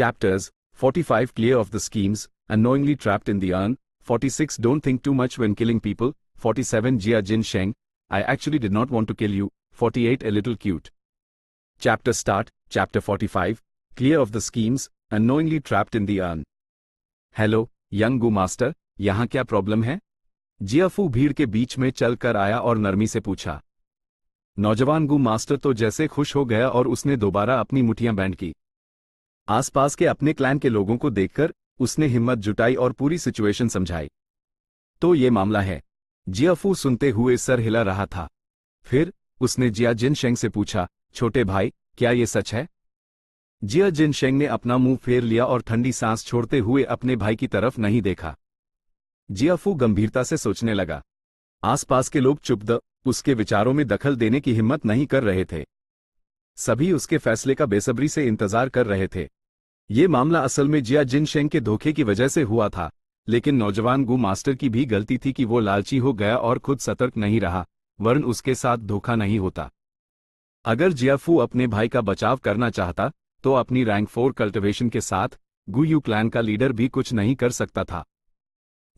Chapters 45 Clear of the schemes, unknowingly trapped in the urn. 46 Don't think too much when killing people. 47 Jia Jin Sheng, I actually did not want to kill you. 48 A little cute. Chapter start. Chapter 45 Clear of the schemes, unknowingly trapped in the urn. Hello young Gu master, यहाँ क्या problem है? जियाफू भीड़ के बीच में चल कर आया और नरमी से पूछा। नौजवान गू मास्टर तो जैसे खुश हो गया और उसने दोबारा अपनी मुट्ठियां बैंड की। आसपास के अपने क्लैन के लोगों को देखकर उसने हिम्मत जुटाई और पूरी सिचुएशन समझाई। तो ये मामला है। जियाफू सुनते हुए सर हिला रहा था। फिर उसने जिया जिनशेंग से पूछा, छोटे भाई, क्या ये सच है? जिया जिनशेंग ने अपना मुंह फेर लिया और ठंडी सांस छोड़ते हुए अपने भाई की तरफ नहीं देखा। जियाफू गंभीरता से सोचने लगा। आसपास के लोग चुप उसके विचारों में दखल देने की हिम्मत नहीं कर रहे थे। सभी उसके फैसले का बेसब्री से इंतजार कर रहे थे। ये मामला असल में जिया जिनशेंग के धोखे की वजह से हुआ था, लेकिन नौजवान गू मास्टर की भी गलती थी कि वो लालची हो गया और खुद सतर्क नहीं रहा, वरन उसके साथ धोखा नहीं होता। अगर जियाफू अपने भाई का बचाव करना चाहता तो अपनी रैंक 4 कल्टिवेशन के साथ गुयू क्लैन का लीडर भी कुछ नहीं कर सकता था।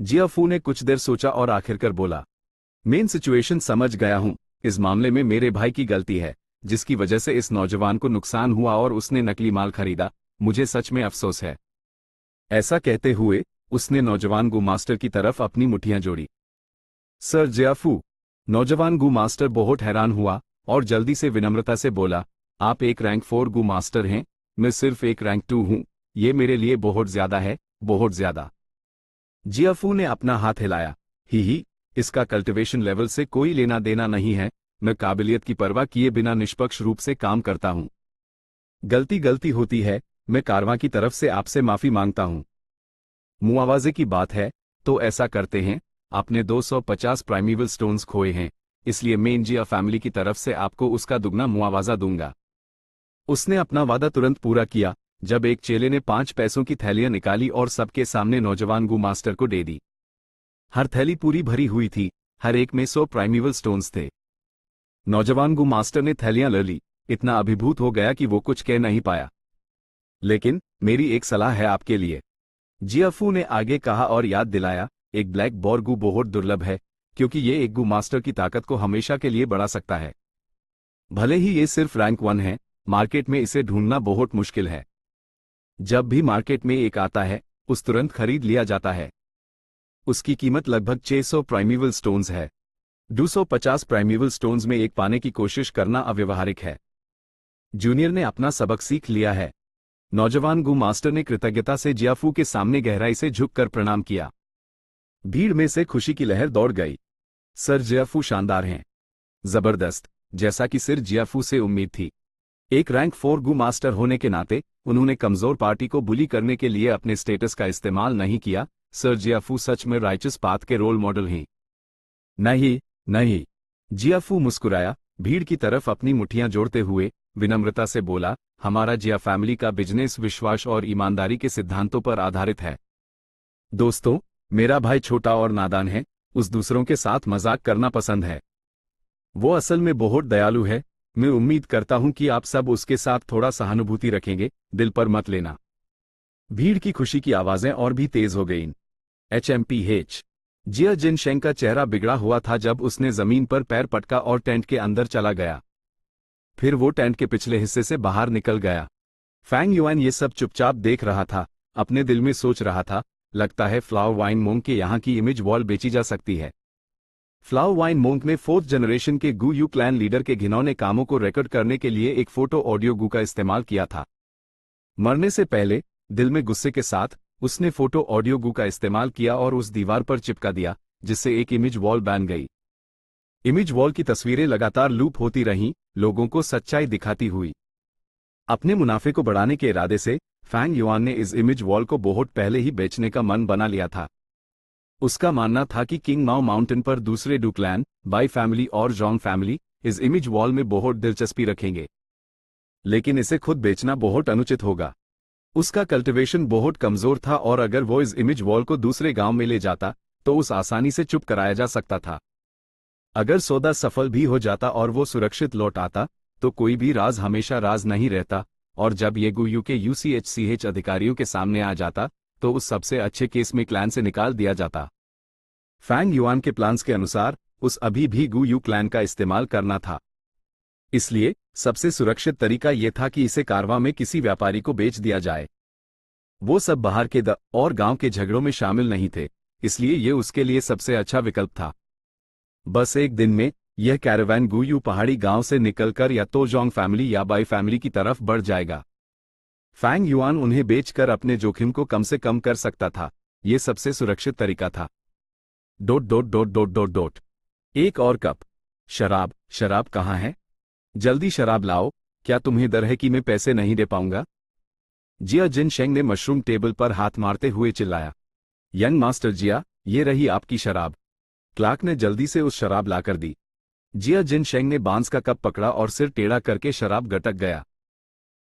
जियाफू ने कुछ देर सोचा और आखिरकार बोला, मेन सिचुएशन समझ गया हूं। इस मामले में मेरे भाई की गलती है, जिसकी वजह से इस नौजवान को नुकसान हुआ और उसने नकली माल खरीदा। मुझे सच में अफसोस है। ऐसा कहते हुए उसने नौजवान गू मास्टर की तरफ अपनी मुट्ठियां जोड़ी। सर जियाफू, नौजवान गू मास्टर बहुत हैरान हुआ और जल्दी से विनम्रता से बोला, आप एक रैंक 4 गू मास्टर हैं, मैं सिर्फ एक रैंक 2 हूं। ये मेरे लिए बहुत ज्यादा है, बहुत ज्यादा। जियाफू ने अपना हाथ हिलाया। ही, इसका कल्टिवेशन लेवल से कोई लेना देना नहीं है। मैं काबिलियत की परवाह किए बिना निष्पक्ष रूप से काम करता हूं। गलती होती है, मैं कारवां की तरफ से आपसे माफी मांगता हूं। मुआवजे की बात है तो ऐसा करते हैं, आपने 250 प्राइमेवल स्टोन्स खोए हैं, इसलिए मैं जिया फैमिली की तरफ से आपको उसका दुगना मुआवजा दूंगा। उसने अपना वादा तुरंत पूरा किया जब एक चेले ने 5 पैसों की थैलियां निकाली और सबके सामने नौजवान गू मास्टर को दे दी। हर थैली पूरी भरी हुई थी, हर एक में 100 प्राइमेवल स्टोन्स थे। नौजवान गू मास्टर ने थैलियां ले ली, इतना अभिभूत हो गया कि वो कुछ कह नहीं पाया। लेकिन मेरी एक सलाह है आपके लिए, जियाफू ने आगे कहा और याद दिलाया, एक ब्लैक बॉर गू बहुत दुर्लभ है, क्योंकि ये एक गू मास्टर की ताकत को हमेशा के लिए बढ़ा सकता है। भले ही ये सिर्फ रैंक 1 है, मार्केट में इसे ढूंढना बहुत मुश्किल है। जब भी मार्केट में एक आता है, उस तुरंत खरीद लिया जाता है। उसकी कीमत लगभग 600 प्राइमेवल स्टोन्स है। 250 प्राइमेवल स्टोन्स में एक पाने की कोशिश करना अव्यवहारिक है। जूनियर ने अपना सबक सीख लिया है। नौजवान गू मास्टर ने कृतज्ञता से जियाफू के सामने गहराई से झुककर प्रणाम किया। भीड़ में से खुशी की लहर दौड़ गई। सर जियाफू शानदार हैं। जबरदस्त, जैसा कि सिर जियाफू से उम्मीद थी। एक रैंक 4 गू मास्टर होने के नाते उन्होंने कमजोर पार्टी को बुली करने के लिए अपने स्टेटस का इस्तेमाल नहीं किया। सर जियाफू सच में राइचस पाथ के रोल मॉडल हैं। नहीं, जियाफू मुस्कुराया, भीड़ की तरफ अपनी मुट्ठियां जोड़ते हुए विनम्रता से बोला, हमारा जिया फैमिली का बिजनेस विश्वास और ईमानदारी के सिद्धांतों पर आधारित है। दोस्तों, मेरा भाई छोटा और नादान है, उस दूसरों के साथ मजाक करना पसंद है। वो असल में बहुत दयालु है। मैं उम्मीद करता हूं कि आप सब उसके साथ थोड़ा सहानुभूति रखेंगे, दिल पर मत लेना। भीड़ की खुशी की आवाजें और भी तेज हो गईं। HMPH जिया जिनशेंग का चेहरा बिगड़ा हुआ था जब उसने जमीन पर पैर पटका और टेंट के अंदर चला गया। फिर वो टेंट के पिछले हिस्से से बाहर निकल गया। फैंग युआन ये सब चुपचाप देख रहा था, अपने दिल में सोच रहा था, लगता है फ्लावर वाइन मोंग के यहाँ की इमेज वॉल बेची जा सकती है। फ्लावर वाइन मोंग ने 4th जनरेशन के गू यू क्लैन लीडर के घिनौने कामों को रिकॉर्ड करने के लिए एक फोटो ऑडियो गू का इस्तेमाल किया था। मरने से पहले दिल में गुस्से के साथ उसने फोटो ऑडियो गू का इस्तेमाल किया और उस दीवार पर चिपका दिया, जिससे एक इमेज वॉल बन गई। इमेज वॉल की तस्वीरें लगातार लूप होती रहीं, लोगों को सच्चाई दिखाती हुई। अपने मुनाफे को बढ़ाने के इरादे से फैंग युआन ने इस इमेज वॉल को बहुत पहले ही बेचने का मन बना लिया था। उसका मानना था कि किंग माओ माउंटेन पर दूसरे डू क्लैन, बाई फैमिली और जॉन्ग फैमिली इस इमेज वॉल में बहुत दिलचस्पी रखेंगे, लेकिन इसे खुद बेचना बहुत अनुचित होगा। उसका कल्टिवेशन बहुत कमजोर था और अगर वो इस इमेज वॉल को दूसरे गांव में ले जाता तो उस आसानी से चुप कराया जा सकता था। अगर सौदा सफल भी हो जाता और वो सुरक्षित लौट आता तो कोई भी राज हमेशा राज नहीं रहता, और जब ये गुयू के यूसीएचसीएच अधिकारियों के सामने आ जाता तो उस सबसे अच्छे केस में क्लैन से निकाल दिया जाता। फैंग युआन के प्लान्स के अनुसार उस अभी भी गुयू क्लैन का इस्तेमाल करना था। इसलिए सबसे सुरक्षित तरीका यह था कि इसे कारवां में किसी व्यापारी को बेच दिया जाए। वो सब बाहर के और गांव के झगड़ों में शामिल नहीं थे, इसलिए ये उसके लिए सबसे अच्छा विकल्प था। बस एक दिन में यह कैरावान गुयू पहाड़ी गांव से निकलकर या तो जोंग फैमिली या बाई फैमिली की तरफ बढ़ जाएगा। फैंग युआन उन्हें बेचकर अपने जोखिम को कम से कम कर सकता था। यह सबसे सुरक्षित तरीका था। ... एक और कप शराब। शराब कहाँ है? जल्दी शराब लाओ। क्या तुम्हें डर है कि मैं पैसे नहीं दे पाऊंगा? जिया जिनशेंग ने मशरूम टेबल पर हाथ मारते हुए चिल्लाया। यंग मास्टर जिया, ये रही आपकी शराब। क्लार्क ने जल्दी से उस शराब लाकर दी। जिया जिनशेंग ने बांस का कप पकड़ा और सिर टेढ़ा करके शराब गटक गया।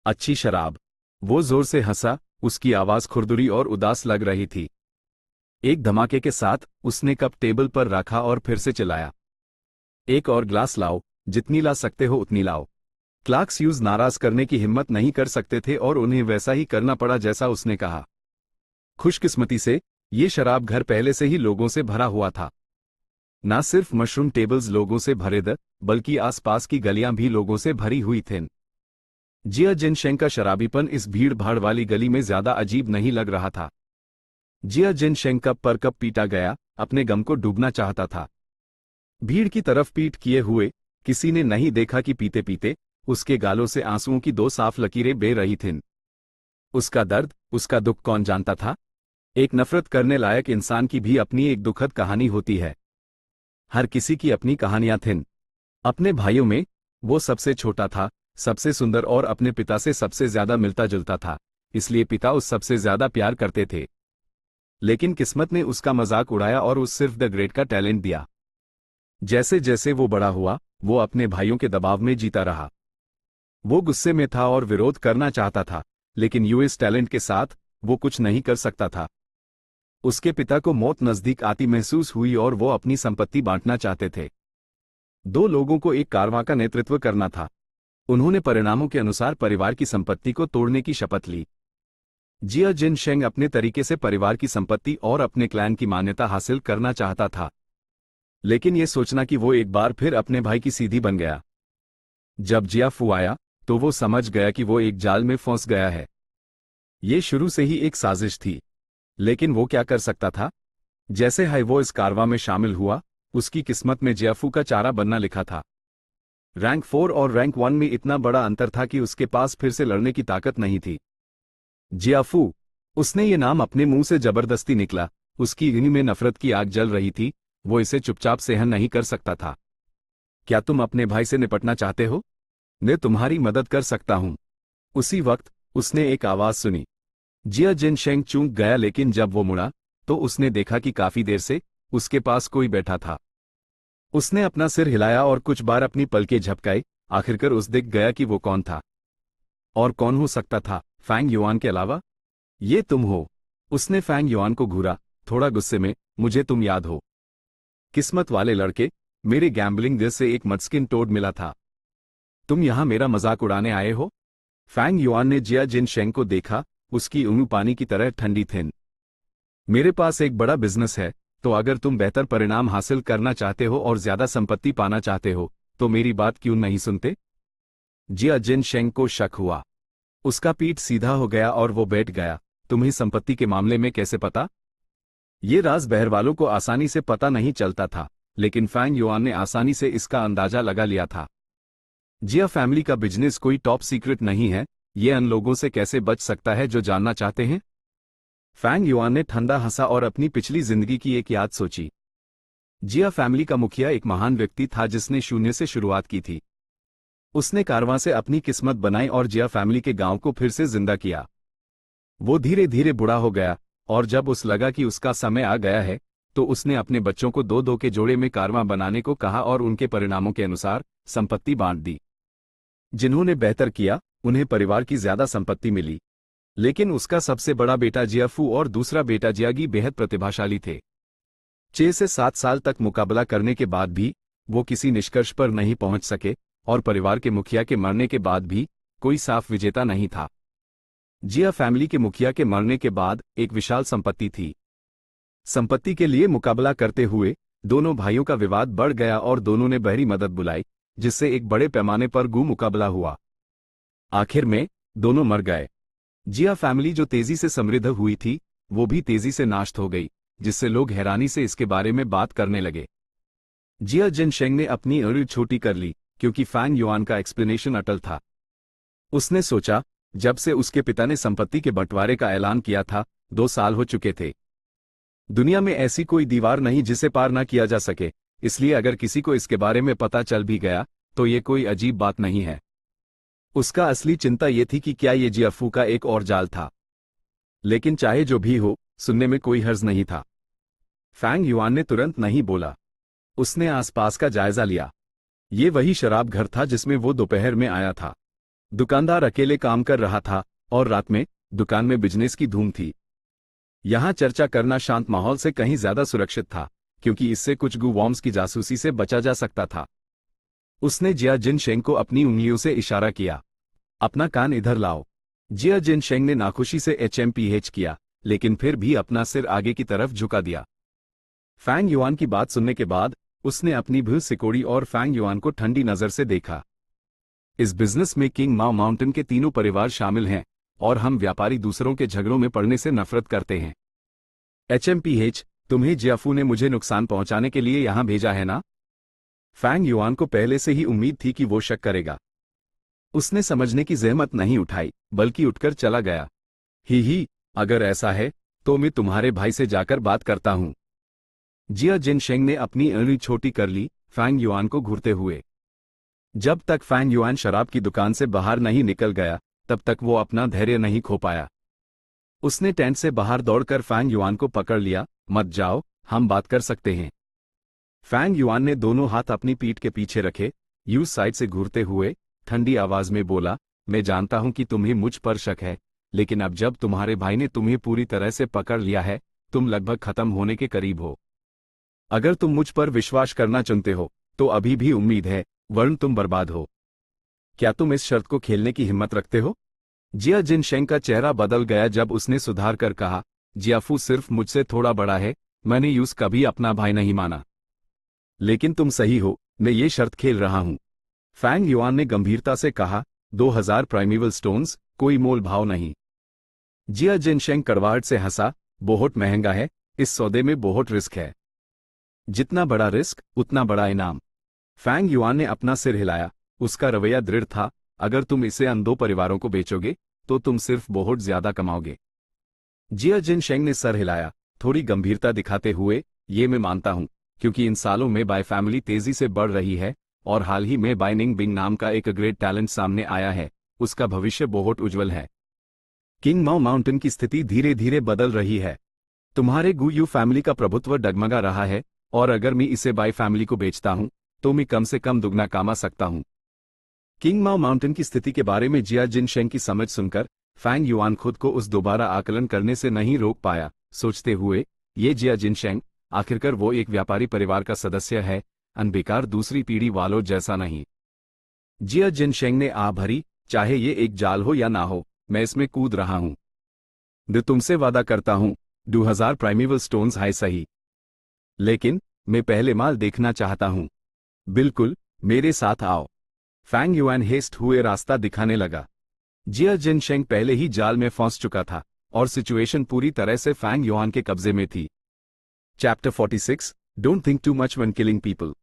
अच्छी शराब। वो जोर से हंसा, उसकी आवाज खुरदुरी और उदास लग रही थी। एक धमाके के साथ उसने कप टेबल पर रखा और फिर से चिल्लाया, एक और ग्लास लाओ, जितनी ला सकते हो उतनी लाओ। क्लार्क ह्यूज नाराज करने की हिम्मत नहीं कर सकते थे और उन्हें वैसा ही करना पड़ा जैसा उसने कहा। खुशकिस्मती से ये शराब घर पहले से ही लोगों से भरा हुआ था। ना सिर्फ मशरूम टेबल्स लोगों से भरे थे, बल्कि आसपास की गलियां भी लोगों से भरी हुई थीं। जिया जिनशेंग का शराबीपन इस भीड़ भाड़ वाली गली में ज्यादा अजीब नहीं लग रहा था। जिया जिनशेंग कप पर कप पीटा गया, अपने गम को डूबना चाहता था। भीड़ की तरफ पीठ किए हुए किसी ने नहीं देखा कि पीते पीते उसके गालों से आंसुओं की 2 साफ लकीरें बह रही थीं। उसका दर्द, उसका दुख कौन जानता था? एक नफरत करने लायक इंसान की भी अपनी एक दुखद कहानी होती है। हर किसी की अपनी कहानियां थीं। अपने भाइयों में वो सबसे छोटा था, सबसे सुंदर और अपने पिता से सबसे ज्यादा मिलता जुलता था, इसलिए पिता उस सबसे ज्यादा प्यार करते थे। लेकिन किस्मत ने उसका मजाक उड़ाया और उस सिर्फ द ग्रेट का टैलेंट दिया। जैसे जैसे वो बड़ा हुआ, वो अपने भाइयों के दबाव में जीता रहा। वो गुस्से में था और विरोध करना चाहता था, लेकिन यूएस टैलेंट के साथ वो कुछ नहीं कर सकता था। उसके पिता को मौत नजदीक आती महसूस हुई और वो अपनी संपत्ति बांटना चाहते थे। 2 लोगों को एक कारवां का नेतृत्व करना था। उन्होंने परिणामों के अनुसार परिवार की संपत्ति को तोड़ने की शपथ ली। जिया जिनशेंग अपने तरीके से परिवार की संपत्ति और अपने क्लैन की मान्यता हासिल करना चाहता था, लेकिन यह सोचना कि वो एक बार फिर अपने भाई की सीधी बन गया। जब जिया फू आया तो वो समझ गया कि वो एक जाल में फंस गया है। ये शुरू से ही एक साजिश थी, लेकिन वो क्या कर सकता था? जैसे ही वो इस कारवां में शामिल हुआ, उसकी किस्मत में जियाफू का चारा बनना लिखा था। रैंक 4 और रैंक 1 में इतना बड़ा अंतर था कि उसके पास फिर से लड़ने की ताकत नहीं थी। जियाफू, उसने ये नाम अपने मुंह से जबरदस्ती निकला। उसकी इन्हीं में नफरत की आग जल रही थी। वो इसे चुपचाप सहन नहीं कर सकता था। क्या तुम अपने भाई से निपटना चाहते हो? मैं तुम्हारी मदद कर सकता हूं। उसी वक्त उसने एक आवाज सुनी। जिया जिनशेंग चूक गया, लेकिन जब वो मुड़ा तो उसने देखा कि काफी देर से उसके पास कोई बैठा था। उसने अपना सिर हिलाया और कुछ बार अपनी पलकें झपकाई। आखिरकार उस दिख गया कि वो कौन था। और कौन हो सकता था फैंग युआन के अलावा? ये तुम हो। उसने फैंग युआन को घूरा, थोड़ा गुस्से में। मुझे तुम याद हो? किस्मत वाले लड़के, मेरे गैम्बलिंग दिल से एक मडस्किन टोड मिला था। तुम यहां मेरा मजाक उड़ाने आए हो? फैंग युआन ने जिया जिनशेंग को देखा। उसकी उंगली पानी की तरह ठंडी थी। मेरे पास एक बड़ा बिजनेस है, तो अगर तुम बेहतर परिणाम हासिल करना चाहते हो और ज्यादा संपत्ति पाना चाहते हो, तो मेरी बात क्यों नहीं सुनते? जिया जिनशेंग को शक हुआ। उसका पीठ सीधा हो गया और वो बैठ गया। तुम्हें संपत्ति के मामले में कैसे पता? ये राज बहर वालों को आसानी से पता नहीं चलता था, लेकिन फैंग युआन ने आसानी से इसका अंदाजा लगा लिया था। जिया फैमिली का बिजनेस कोई टॉप सीक्रेट नहीं है। ये उन लोगों से कैसे बच सकता है जो जानना चाहते हैं? फैंग युआन ने ठंडा हंसा और अपनी पिछली जिंदगी की एक याद सोची। जिया फैमिली का मुखिया एक महान व्यक्ति था जिसने शून्य से शुरुआत की थी। उसने कारवां से अपनी किस्मत बनाई और जिया फैमिली के गांव को फिर से जिंदा किया। वो धीरे धीरे बूढ़ा हो गया और जब उस लगा कि उसका समय आ गया है, तो उसने अपने बच्चों को 2-2 के जोड़े में कारवां बनाने को कहा और उनके परिणामों के अनुसार संपत्ति बांट दी। जिन्होंने बेहतर किया, उन्हें परिवार की ज्यादा संपत्ति मिली। लेकिन उसका सबसे बड़ा बेटा जियाफू और दूसरा बेटा जियागी बेहद प्रतिभाशाली थे। 6 से 7 साल तक मुकाबला करने के बाद भी वो किसी निष्कर्ष पर नहीं पहुंच सके और परिवार के मुखिया के मरने के बाद भी कोई साफ विजेता नहीं था। जिया फैमिली के मुखिया के मरने के बाद एक विशाल संपत्ति थी। संपत्ति के लिए मुकाबला करते हुए दोनों भाइयों का विवाद बढ़ गया और दोनों ने बहरी मदद बुलाई, जिससे एक बड़े पैमाने पर गू मुकाबला हुआ। आखिर में दोनों मर गए। जिया फैमिली जो तेजी से समृद्ध हुई थी, वो भी तेजी से नाश हो गई, जिससे लोग हैरानी से इसके बारे में बात करने लगे। जिया जिनशेंग ने अपनी उम्र छोटी कर ली, क्योंकि फैंग युआन का एक्सप्लेनेशन अटल था। उसने सोचा, जब से उसके पिता ने संपत्ति के बंटवारे का ऐलान किया था, 2 साल हो चुके थे। दुनिया में ऐसी कोई दीवार नहीं जिसे पार न किया जा सके, इसलिए अगर किसी को इसके बारे में पता चल भी गया तो ये कोई अजीब बात नहीं है। उसका असली चिंता ये थी कि क्या ये जियाफू का एक और जाल था। लेकिन चाहे जो भी हो, सुनने में कोई हर्ज नहीं था। फैंग युआन ने तुरंत नहीं बोला। उसने आसपास का जायजा लिया। ये वही शराब घर था जिसमें वो दोपहर में आया था। दुकानदार अकेले काम कर रहा था और रात में दुकान में बिजनेस की धूम थी। यहां चर्चा करना शांत माहौल से कहीं ज्यादा सुरक्षित था, क्योंकि इससे कुछ गू वॉर्म्स की जासूसी से बचा जा सकता था। उसने जिया जिनशेंग को अपनी उंगलियों से इशारा किया, अपना कान इधर लाओ। जिया जिनशेंग ने नाखुशी से HMPH किया, लेकिन फिर भी अपना सिर आगे की तरफ झुका दिया। फैंग युआन की बात सुनने के बाद उसने अपनी भीड़ सिकोड़ी और फैंग युआन को ठंडी नजर से देखा। इस बिजनेस में किंग माओ माउंटेन के तीनों परिवार शामिल हैं, और हम व्यापारी दूसरों के झगड़ों में पड़ने से नफरत करते हैं। HMPH, तुम्हें जियाफू ने मुझे नुकसान पहुंचाने के लिए यहां भेजा है ना? फैंग युआन को पहले से ही उम्मीद थी कि वो शक करेगा। उसने समझने की जहमत नहीं उठाई, बल्कि उठकर चला गया। ही, अगर ऐसा है तो मैं तुम्हारे भाई से जाकर बात करता हूं। जिया जिनशेंग ने अपनी उंगली छोटी कर ली, फैंग युआन को घूरते हुए। जब तक फैंग युआन शराब की दुकान से बाहर नहीं निकल गया, तब तक वो अपना धैर्य नहीं खो पाया। उसने टेंट से बाहर दौड़कर फैंग युआन को पकड़ लिया। मत जाओ, हम बात कर सकते हैं। फैंग युआन ने दोनों हाथ अपनी पीठ के पीछे रखे, यूज साइड से घूरते हुए ठंडी आवाज में बोला, मैं जानता हूं कि तुम्हें मुझ पर शक है, लेकिन अब जब तुम्हारे भाई ने तुम्हें पूरी तरह से पकड़ लिया है, तुम लगभग खत्म होने के करीब हो। अगर तुम मुझ पर विश्वास करना चाहते हो तो अभी भी उम्मीद है, वरन तुम बर्बाद हो। क्या तुम इस शर्त को खेलने की हिम्मत रखते हो? जिया जिनशेंग का चेहरा बदल गया जब उसने सुधार कर कहा, जियाफू सिर्फ मुझसे थोड़ा बड़ा है, मैंने यूज कभी अपना भाई नहीं माना। लेकिन तुम सही हो, मैं ये शर्त खेल रहा हूं। फैंग युआन ने गंभीरता से कहा, 2000 प्राइमेवल स्टोन्स, कोई मोल भाव नहीं। जिया जिनशेंग कड़वाहट से हंसा, बहुत महंगा है, इस सौदे में बहुत रिस्क है। जितना बड़ा रिस्क उतना बड़ा इनाम। फैंग युआन ने अपना सिर हिलाया। उसका रवैया दृढ़ था, अगर तुम इसे उन 2 परिवारों को बेचोगे तो तुम सिर्फ बहुत ज्यादा कमाओगे। जिया जिनशेंग ने सर हिलाया, थोड़ी गंभीरता दिखाते हुए, ये मैं मानता हूं, क्योंकि इन सालों में बाय फैमिली तेजी से बढ़ रही है, और हाल ही में बाय निंग बिंग नाम का एक ग्रेट टैलेंट सामने आया है, उसका भविष्य बहुत उज्जवल है। किंग माओ माउंटेन की स्थिति धीरे धीरे बदल रही है। तुम्हारे गू यू फैमिली का प्रभुत्व डगमगा रहा है, और अगर मैं इसे बाय फैमिली को बेचता हूं तो मैं कम से कम दुगना कमा सकता हूं। किंग माओ माउंटेन की स्थिति के बारे में जिया जिनशेंग की समझ सुनकर फैंग युआन खुद को उस दोबारा आकलन करने से नहीं रोक पाया, सोचते हुए, ये जिया जिनशेंग, आखिरकार वो एक व्यापारी परिवार का सदस्य है, अनबेकार दूसरी पीढ़ी वालों जैसा नहीं। जिया जिनशेंग ने आ भरी, चाहे ये एक जाल हो या ना हो, मैं इसमें कूद रहा हूं। मैं तुमसे वादा करता हूं, 2000 प्राइमेवल स्टोन्स है सही, लेकिन मैं पहले माल देखना चाहता हूं। बिल्कुल, मेरे साथ आओ। फैंग युआन हेस्ट हुए रास्ता दिखाने लगा। जिया जिनशेंग पहले ही जाल में फंस चुका था, और सिचुएशन पूरी तरह से फैंग युआन के कब्जे में थी। Chapter 46, don't think too much when killing people.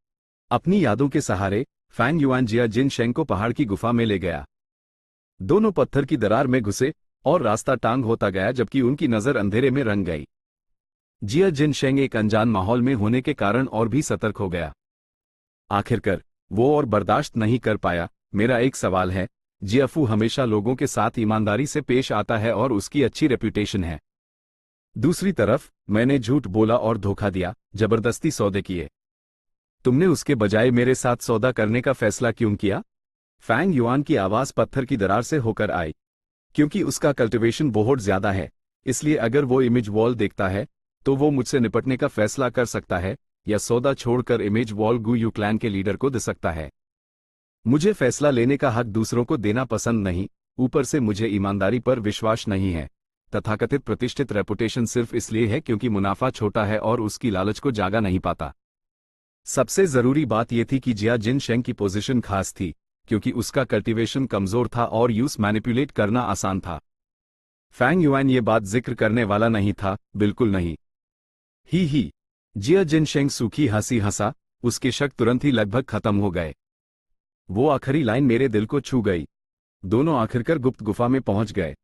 अपनी यादों के सहारे फैंग युआन जिया जिनशेंग को पहाड़ की गुफा में ले गया। दोनों पत्थर की दरार में घुसे और रास्ता टांग होता गया, जबकि उनकी नजर अंधेरे में रंग गई। जिया जिनशेंग एक अनजान माहौल में होने के कारण और भी सतर्क हो गया। आखिरकार वो और बर्दाश्त नहीं कर पाया। मेरा एक सवाल है, जियाफू हमेशा लोगों के साथ ईमानदारी से पेश आता है और उसकी अच्छी रेप्यूटेशन है। दूसरी तरफ मैंने झूठ बोला और धोखा दिया, जबरदस्ती सौदे किए। तुमने उसके बजाय मेरे साथ सौदा करने का फैसला क्यों किया? फैंग युआन की आवाज पत्थर की दरार से होकर आई। क्योंकि उसका कल्टीवेशन बहुत ज्यादा है, इसलिए अगर वो इमेज वॉल देखता है तो वो मुझसे निपटने का फैसला कर सकता है, या सौदा छोड़कर इमेज वॉल गू यू क्लैन के लीडर को दे सकता है। मुझे फैसला लेने का हक दूसरों को देना पसंद नहीं, ऊपर से मुझे ईमानदारी पर विश्वास नहीं है। तथाकथित प्रतिष्ठित रेपुटेशन सिर्फ इसलिए है क्योंकि मुनाफा छोटा है और उसकी लालच को जागा नहीं पाता। सबसे जरूरी बात यह थी कि जिया जिन शेंग की पोजीशन खास थी क्योंकि उसका कल्टीवेशन कमजोर था और यूज मैनिपुलेट करना आसान था। फैंग युआन ये बात जिक्र करने वाला नहीं था, बिल्कुल नहीं। ही जिया जिन शेंग सूखी हंसी हंसा, उसके शक तुरंत ही लगभग खत्म हो गए। वो आखिरी लाइन मेरे दिल को छू गई। दोनों आखिरकार गुप्त गुफा में पहुंच गए।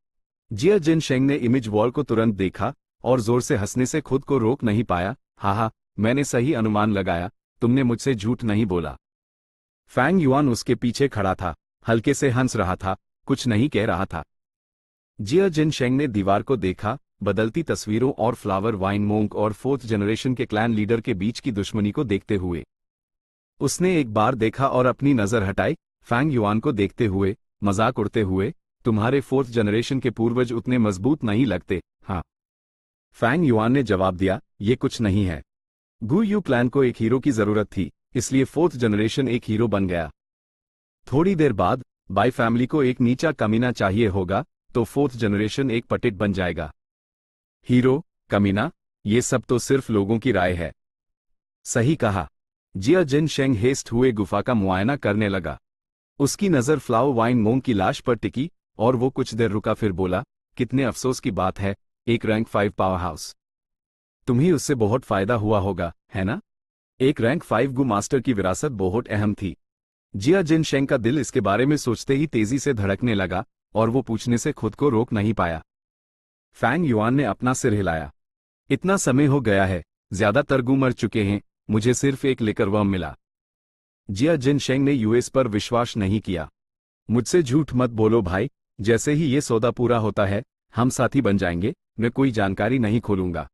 जिया जिन शेंग ने इमेज वॉल को तुरंत देखा और जोर से हंसने से खुद को रोक नहीं पाया। हा, मैंने सही अनुमान लगाया, तुमने मुझसे झूठ नहीं बोला। फैंग युआन उसके पीछे खड़ा था, हल्के से हंस रहा था, कुछ नहीं कह रहा था। जिया जिन शेंग ने दीवार को देखा, बदलती तस्वीरों और फ्लावर वाइन मोंक और फोर्थ जनरेशन के क्लैन लीडर के बीच की दुश्मनी को देखते हुए। उसने एक बार देखा और अपनी नजर हटाई, फैंग युआन को देखते हुए, मजाक उड़ते हुए, तुम्हारे फोर्थ जनरेशन के पूर्वज उतने मजबूत नहीं लगते। हाँ, फैंग युआन ने जवाब दिया, ये कुछ नहीं है। गु यू क्लैन को एक हीरो की जरूरत थी, इसलिए फोर्थ जनरेशन एक हीरो बन गया। थोड़ी देर बाद बाई फैमिली को एक नीचा कमीना चाहिए होगा, तो फोर्थ जनरेशन एक पटिट बन जाएगा। हीरो, कमीना, ये सब तो सिर्फ लोगों की राय है। सही कहा। जिया जिन शेंग हेस्ट हुए गुफा का मुआयना करने लगा। उसकी नजर फ्लाओ वाइन मोंग की लाश पर टिकी और वो कुछ देर रुका, फिर बोला, कितने अफसोस की बात है, एक रैंक 5 पावर हाउस। तुम्हें उससे बहुत फायदा हुआ होगा, है ना? एक रैंक 5 गु मास्टर की विरासत बहुत अहम थी। जिया जिन शेंग का दिल इसके बारे में सोचते ही तेजी से धड़कने लगा और वो पूछने से खुद को रोक नहीं पाया। फैंग युआन ने अपना सिर हिलाया। इतना समय हो गया है, ज्यादातर गु मर चुके हैं, मुझे सिर्फ एक लिकरवर्म मिला। जिया जिन शेंग ने यूएस पर विश्वास नहीं किया। मुझसे झूठ मत बोलो भाई, जैसे ही ये सौदा पूरा होता है हम साथी बन जाएंगे, मैं कोई जानकारी नहीं खोलूंगा।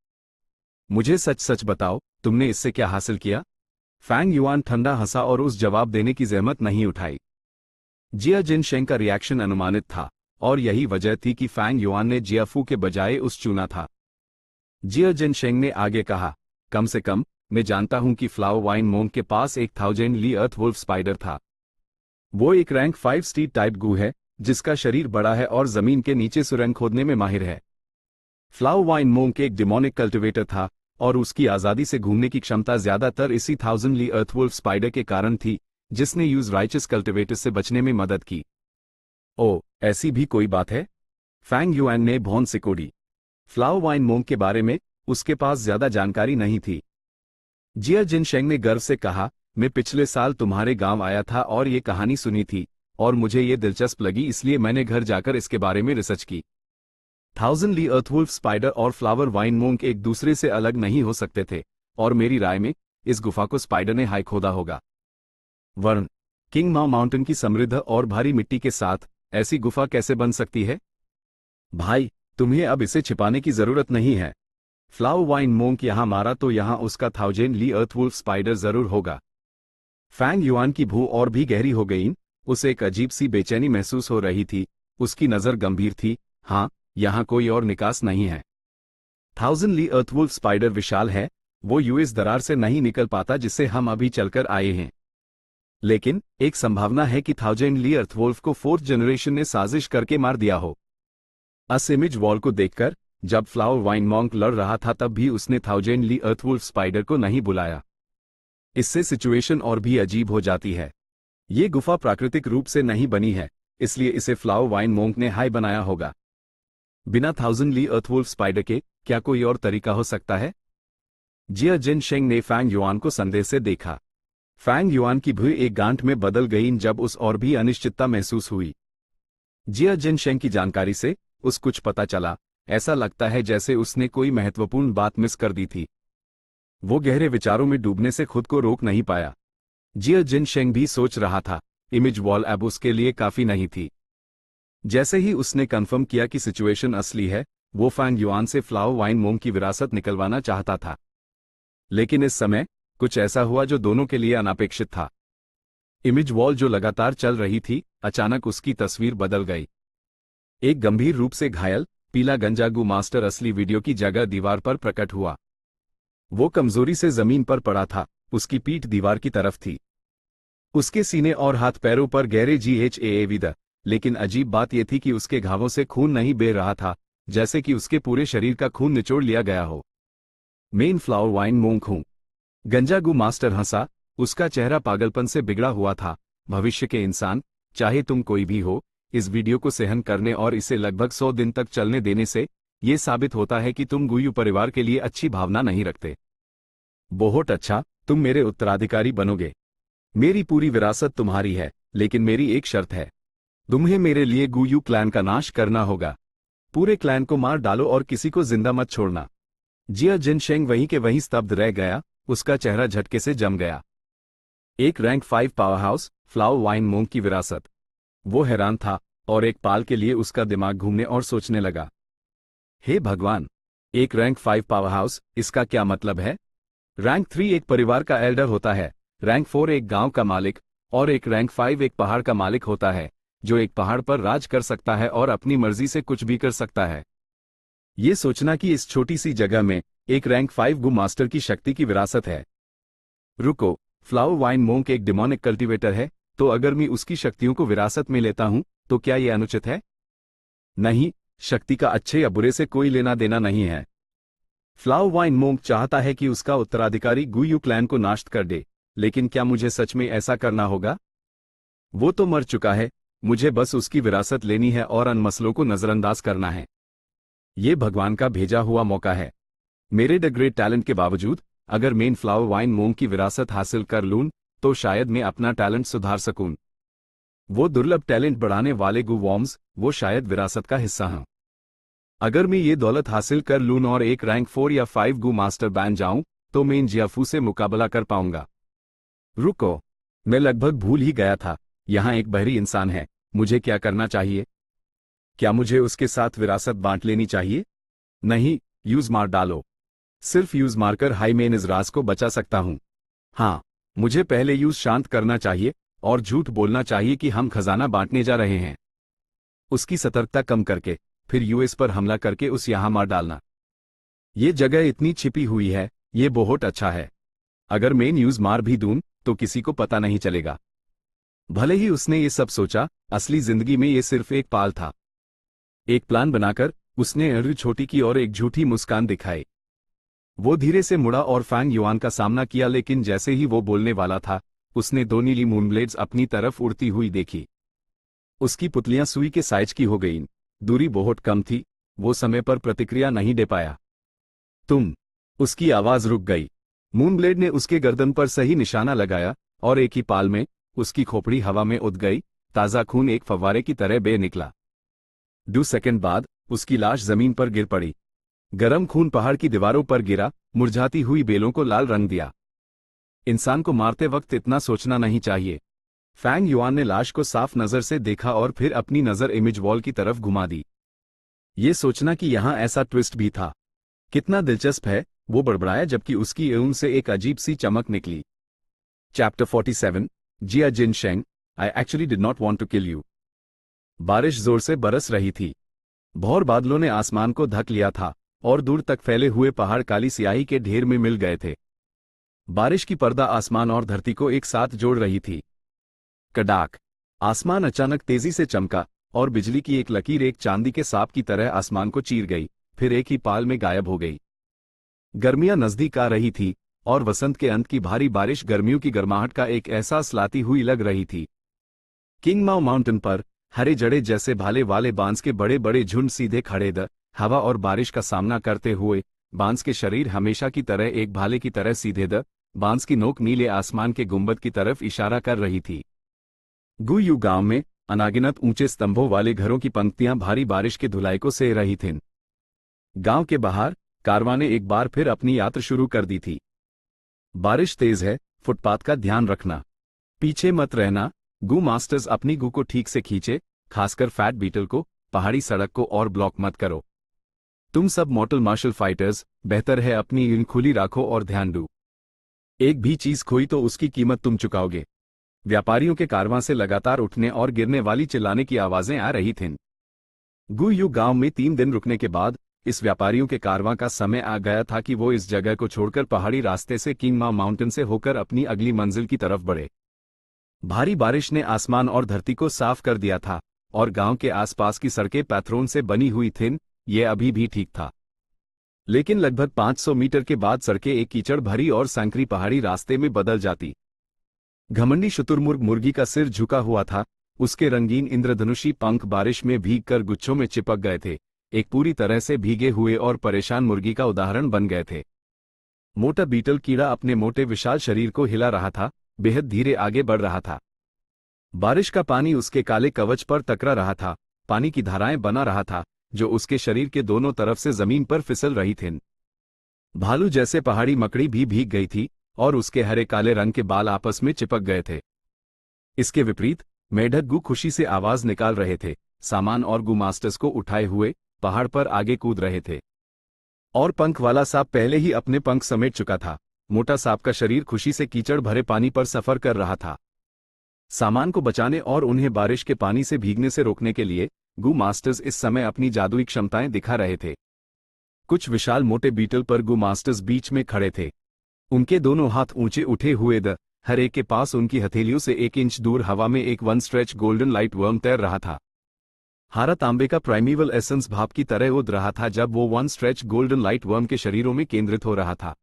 मुझे सच सच बताओ, तुमने इससे क्या हासिल किया? फैंग युआन ठंडा हंसा और उस जवाब देने की जहमत नहीं उठाई। जिया जिन शेंग का रिएक्शन अनुमानित था और यही वजह थी कि फैंग युआन ने जियाफू के बजाय उस चुना था। जिया जिन शेंग ने आगे कहा, कम से कम मैं जानता हूं कि फ्लाओ वाइन मोंग के पास एक 1000 ली अर्थ वुल्फ स्पाइडर था। वो एक रैंक 5 स्टीट टाइप गू है जिसका शरीर बड़ा है और जमीन के नीचे सुरंग खोदने में माहिर है। फ्लाओ वाइन मोंग एक डिमोनिक कल्टिवेटर था और उसकी आजादी से घूमने की क्षमता ज्यादातर इसी 1000 ली अर्थ वुल्फ स्पाइडर के कारण थी, जिसने यूज राइचस कल्टिवेटर से बचने में मदद की। ओ, ऐसी भी कोई बात है? फैंग युआन ने भौं सिकोड़ी। फ्लाओ वाइन मोंग के बारे में उसके पास ज्यादा जानकारी नहीं थी। जिया जिन शेंग ने गर्व से कहा, मैं पिछले साल तुम्हारे गांव आया था और ये कहानी सुनी थी और मुझे ये दिलचस्प लगी, इसलिए मैंने घर जाकर इसके बारे में रिसर्च की। 1000 ली अर्थवुल्फ स्पाइडर और फ्लावर वाइन मोंग एक दूसरे से अलग नहीं हो सकते थे और मेरी राय में इस गुफा को स्पाइडर ने हाई खोदा होगा। वर्ण, किंग माउ माउंटेन की समृद्ध और भारी मिट्टी के साथ ऐसी गुफा कैसे बन सकती है? भाई, तुम्हें अब इसे छिपाने की जरूरत नहीं है। फ्लाओ वाइन मोंग यहां मारा तो यहां उसका 1000 ली अर्थवुल्फ स्पाइडर जरूर होगा। फैंग युआन की भू और भी गहरी हो गई, उसे एक अजीब सी बेचैनी महसूस हो रही थी। उसकी नजर गंभीर थी। हाँ, यहां कोई और निकास नहीं है। 1000 ली अर्थवुल्फ स्पाइडर विशाल है, वो यूएस दरार से नहीं निकल पाता जिससे हम अभी चलकर आए हैं। लेकिन एक संभावना है कि 1000 ली अर्थवुल्फ को फोर्थ जनरेशन ने साजिश करके मार दिया हो। अस इमेज वॉल को देखकर जब फ्लावर वाइन मोंग लड़ रहा था तब भी उसने 1000 ली अर्थवुल्फ स्पाइडर को नहीं बुलाया। इससे सिचुएशन और भी अजीब हो जाती है। ये गुफा प्राकृतिक रूप से नहीं बनी है, इसलिए इसे फ्लावर वाइन मोंग ने हाई बनाया होगा। बिना 1000 ली अर्थवुल्फ स्पाइडर के क्या कोई और तरीका हो सकता है? जिया जिन शेंग ने फैंग युआन को संदेह से देखा। फैंग युआन की भुह एक गांठ में बदल गई जब उस और भी अनिश्चितता महसूस हुई। जिया जिन शेंग की जानकारी से उस कुछ पता चला, ऐसा लगता है जैसे उसने कोई महत्वपूर्ण बात मिस कर दी थी। वो गहरे विचारों में डूबने से खुद को रोक नहीं पाया। जिया जिन शेंग भी सोच रहा था, इमेज वॉल अब उसके लिए काफी नहीं थी। जैसे ही उसने कंफर्म किया कि सिचुएशन असली है, वो फैंग युआन से फ्लाओ वाइन मोंग की विरासत निकलवाना चाहता था। लेकिन इस समय कुछ ऐसा हुआ जो दोनों के लिए अनापेक्षित था। इमेज वॉल जो लगातार चल रही थी, अचानक उसकी तस्वीर बदल गई। एक गंभीर रूप से घायल पीला गंजागू मास्टर असली वीडियो की जगह दीवार पर प्रकट हुआ। वो कमजोरी से जमीन पर पड़ा था, उसकी पीठ दीवार की तरफ थी। उसके सीने और हाथ पैरों पर गहरे घाव, लेकिन अजीब बात यह थी कि उसके घावों से खून नहीं बह रहा था, जैसे कि उसके पूरे शरीर का खून निचोड़ लिया गया हो। मेन फ्लावर वाइन मोंक हूं। गंजागू मास्टर हंसा, उसका चेहरा पागलपन से बिगड़ा हुआ था। भविष्य के इंसान, चाहे तुम कोई भी हो, इस वीडियो को सहन करने और इसे लगभग 100 दिन तक चलने देने से यह साबित होता है कि तुम गुयू परिवार के लिए अच्छी भावना नहीं रखते। बहुत अच्छा, तुम मेरे उत्तराधिकारी बनोगे। मेरी पूरी विरासत तुम्हारी है, लेकिन मेरी एक शर्त है। तुम्हें मेरे लिए गुयू क्लैन का नाश करना होगा। पूरे क्लैन को मार डालो और किसी को जिंदा मत छोड़ना। जिया जिनशेंग वहीं के वहीं स्तब्ध रह गया, उसका चेहरा झटके से जम गया। एक rank 5 power house, flower wine monk की विरासत। वो हैरान था, और एक पाल के लिए उसका दिमाग घूमने और सोचने लगा। हे भगवान! एक रैंक 5 पावर हाउस, इसका क्या मतलब है? रैंक 3 एक परिवार का एल्डर होता है, रैंक 4 एक गांव का मालिक, और एक रैंक 5 एक पहाड़ का मालिक होता है, जो एक पहाड़ पर राज कर सकता है और अपनी मर्जी से कुछ भी कर सकता है। ये सोचना कि इस छोटी सी जगह में एक रैंक 5 गू मास्टर की शक्ति की विरासत है। रुको, फ्लावर वाइन मोंक एक डिमोनिक कल्टीवेटर है, तो अगर मैं उसकी शक्तियों को विरासत में लेता हूं, तो क्या यह अनुचित है? नहीं, शक्ति का अच्छे या बुरे से कोई लेना देना नहीं है। फ्लावर वाइन मोंक चाहता है कि उसका उत्तराधिकारी गुयू क्लैन को नाश कर दे, लेकिन क्या मुझे सच में ऐसा करना होगा? वो तो मर चुका है, मुझे बस उसकी विरासत लेनी है और अन्य मसलों को नजरअंदाज करना है। ये भगवान का भेजा हुआ मौका है। मेरे द ग्रेट टैलेंट के बावजूद, अगर मैं फ्लावर वाइन मोंक की विरासत हासिल कर लूं, तो शायद मैं अपना टैलेंट सुधार सकूं। वो दुर्लभ टैलेंट बढ़ाने वाले गू वॉर्म्स, वो शायद विरासत का हिस्सा हैं। अगर मैं ये दौलत हासिल कर लूं और एक रैंक 4 या 5 गू मास्टर बन जाऊं, तो मैं इन जियाफू से मुकाबला कर पाऊंगा। रुको, मैं लगभग भूल ही गया था, यहाँ एक बहरी इंसान है, मुझे क्या करना चाहिए? क्या मुझे उसके साथ विरासत बांट लेनी चाहिए? नहीं, यूज मार डालो। सिर्फ यूज मारकर हाई मैं इस राज को बचा सकता हूं। हाँ, मुझे पहले यूज शांत करना चाहिए और झूठ बोलना चाहिए कि हम खजाना बांटने जा रहे हैं। उसकी सतर्कता कम करके, फिर यूएस पर हमला करके उस यहां मार डालना। ये जगह इतनी छिपी हुई है, ये बहुत अच्छा है। अगर मैं न्यूज मार भी दूं, तो किसी को पता नहीं चलेगा। भले ही उसने ये सब सोचा, असली जिंदगी में ये सिर्फ एक पाल था। एक प्लान बनाकर उसने अरु छोटी की और एक झूठी मुस्कान दिखाई। वो धीरे से मुड़ा और फैंग युआन का सामना किया, लेकिन जैसे ही वो बोलने वाला था, उसने दो नीली मूनब्लेड्स अपनी तरफ उड़ती हुई देखी। उसकी पुतलियां सुई के साइज की हो गईं। दूरी बहुत कम थी, वो समय पर प्रतिक्रिया नहीं दे पाया। तुम! उसकी आवाज रुक गई। मूनब्लेड ने उसके गर्दन पर सही निशाना लगाया, और एक ही पाल में उसकी खोपड़ी हवा में उड़ गई। ताजा खून एक फव्वारे की तरह बह निकला। 2 सेकंड बाद उसकी लाश जमीन पर गिर पड़ी। गरम खून पहाड़ की दीवारों पर गिरा, मुरझाती हुई बेलों को लाल रंग दिया। इंसान को मारते वक्त इतना सोचना नहीं चाहिए। फैंग युआन ने लाश को साफ नजर से देखा और फिर अपनी नजर इमेज वॉल की तरफ घुमा दी। ये सोचना कि यहां ऐसा ट्विस्ट भी था, कितना दिलचस्प है, वो बड़बड़ाया जबकि उसकी ऊन से एक अजीब सी चमक निकली। Chapter 47, Jia Jinsheng, I actually did not want to kill you. बारिश जोर से बरस रही थी। भौर बादलों ने आसमान को ढक लिया था, और दूर तक फैले हुए पहाड़ काली स्याही के ढेर में मिल गए थे। बारिश की पर्दा आसमान और धरती को एक साथ जोड़ रही थी। कड़ाक! आसमान अचानक तेजी से चमका, और बिजली की एक लकीर एक चांदी के सांप की तरह आसमान को चीर गई, फिर एक ही पाल में गायब हो गई। गर्मियां नजदीक आ रही थी, और वसंत के अंत की भारी बारिश गर्मियों की गर्माहट का एक एहसास लाती हुई लग रही थी। किंग माओ माउंटेन पर हरे जड़े जैसे भाले वाले बांस के बड़े बड़े झुंड सीधे खड़े द हवा और बारिश का सामना करते हुए, बांस के शरीर हमेशा की तरह एक भाले की तरह सीधे द बांस की नोक नीले आसमान के गुंबद की तरफ इशारा कर रही थी। गुयू गांव में अनागिनत ऊंचे स्तंभों वाले घरों की पंक्तियां भारी बारिश के धुलाई को सह रही थीं। गांव के बाहर कारवां ने एक बार फिर अपनी यात्रा शुरू कर दी थी। बारिश तेज है, फुटपाथ का ध्यान रखना। पीछे मत रहना। गू मास्टर्स अपनी गू को ठीक से खींचे, खासकर फैट बीटल को। पहाड़ी सड़क को और ब्लॉक मत करो। तुम सब मॉर्टल मार्शल फाइटर्स, बेहतर है अपनी यूं खुली रखो और ध्यान दो। एक भी चीज खोई तो उसकी कीमत तुम चुकाओगे। व्यापारियों के कारवां से लगातार उठने और गिरने वाली चिल्लाने की आवाजें आ रही थीं। गुयू गांव में 3 दिन रुकने के बाद इस व्यापारियों के कारवां का समय आ गया था कि वो इस जगह को छोड़कर पहाड़ी रास्ते से किंग माओ माउंटेन से होकर अपनी अगली मंजिल की तरफ बढ़े। भारी बारिश ने आसमान और धरती को साफ कर दिया था, और गांव के आसपास की सड़कें पैथरोन से बनी हुई थीं। ये अभी भी ठीक था। लेकिन लगभग 500 मीटर के बाद सड़कें एक कीचड़ भरी और संकरी पहाड़ी रास्ते में बदल जाती। घमंडी शुतुरमुर्ग मुर्गी का सिर झुका हुआ था, उसके रंगीन इंद्रधनुषी पंख बारिश में भीगकर गुच्छों में चिपक गए थे, एक पूरी तरह से भीगे हुए और परेशान मुर्गी का उदाहरण बन गए थे। मोटा बीटल कीड़ा अपने मोटे विशाल शरीर को हिला रहा था, बेहद धीरे आगे बढ़ रहा था। बारिश का पानी उसके काले कवच पर टकरा रहा था, पानी की धाराएं बना रहा था, जो उसके शरीर के दोनों तरफ से जमीन पर फिसल रही थीं। भालू जैसे पहाड़ी मकड़ी भी भीग गई थी, और उसके हरे काले रंग के बाल आपस में चिपक गए थे। इसके विपरीत मेढक गू खुशी से आवाज निकाल रहे थे, सामान और गू मास्टर्स को उठाए हुए पहाड़ पर आगे कूद रहे थे। और पंख वाला सांप पहले ही अपने पंख समेट चुका था। मोटा सांप का शरीर खुशी से कीचड़ भरे पानी पर सफर कर रहा था। सामान को बचाने और उन्हें बारिश के पानी से भीगने से रोकने के लिए गू मास्टर्स इस समय अपनी जादुई क्षमताएं दिखा रहे थे। कुछ विशाल मोटे बीटल पर गू मास्टर्स बीच में खड़े थे, उनके दोनों हाथ ऊंचे उठे हुए हर एक के पास उनकी हथेलियों से 1 इंच दूर हवा में एक one stretch golden light worm तैर रहा था। हरा तांबे का प्राइमीवल एसेंस भाप की तरह उड़ रहा था जब वो one stretch golden light worm के शरीरों में केंद्रित हो रहा था।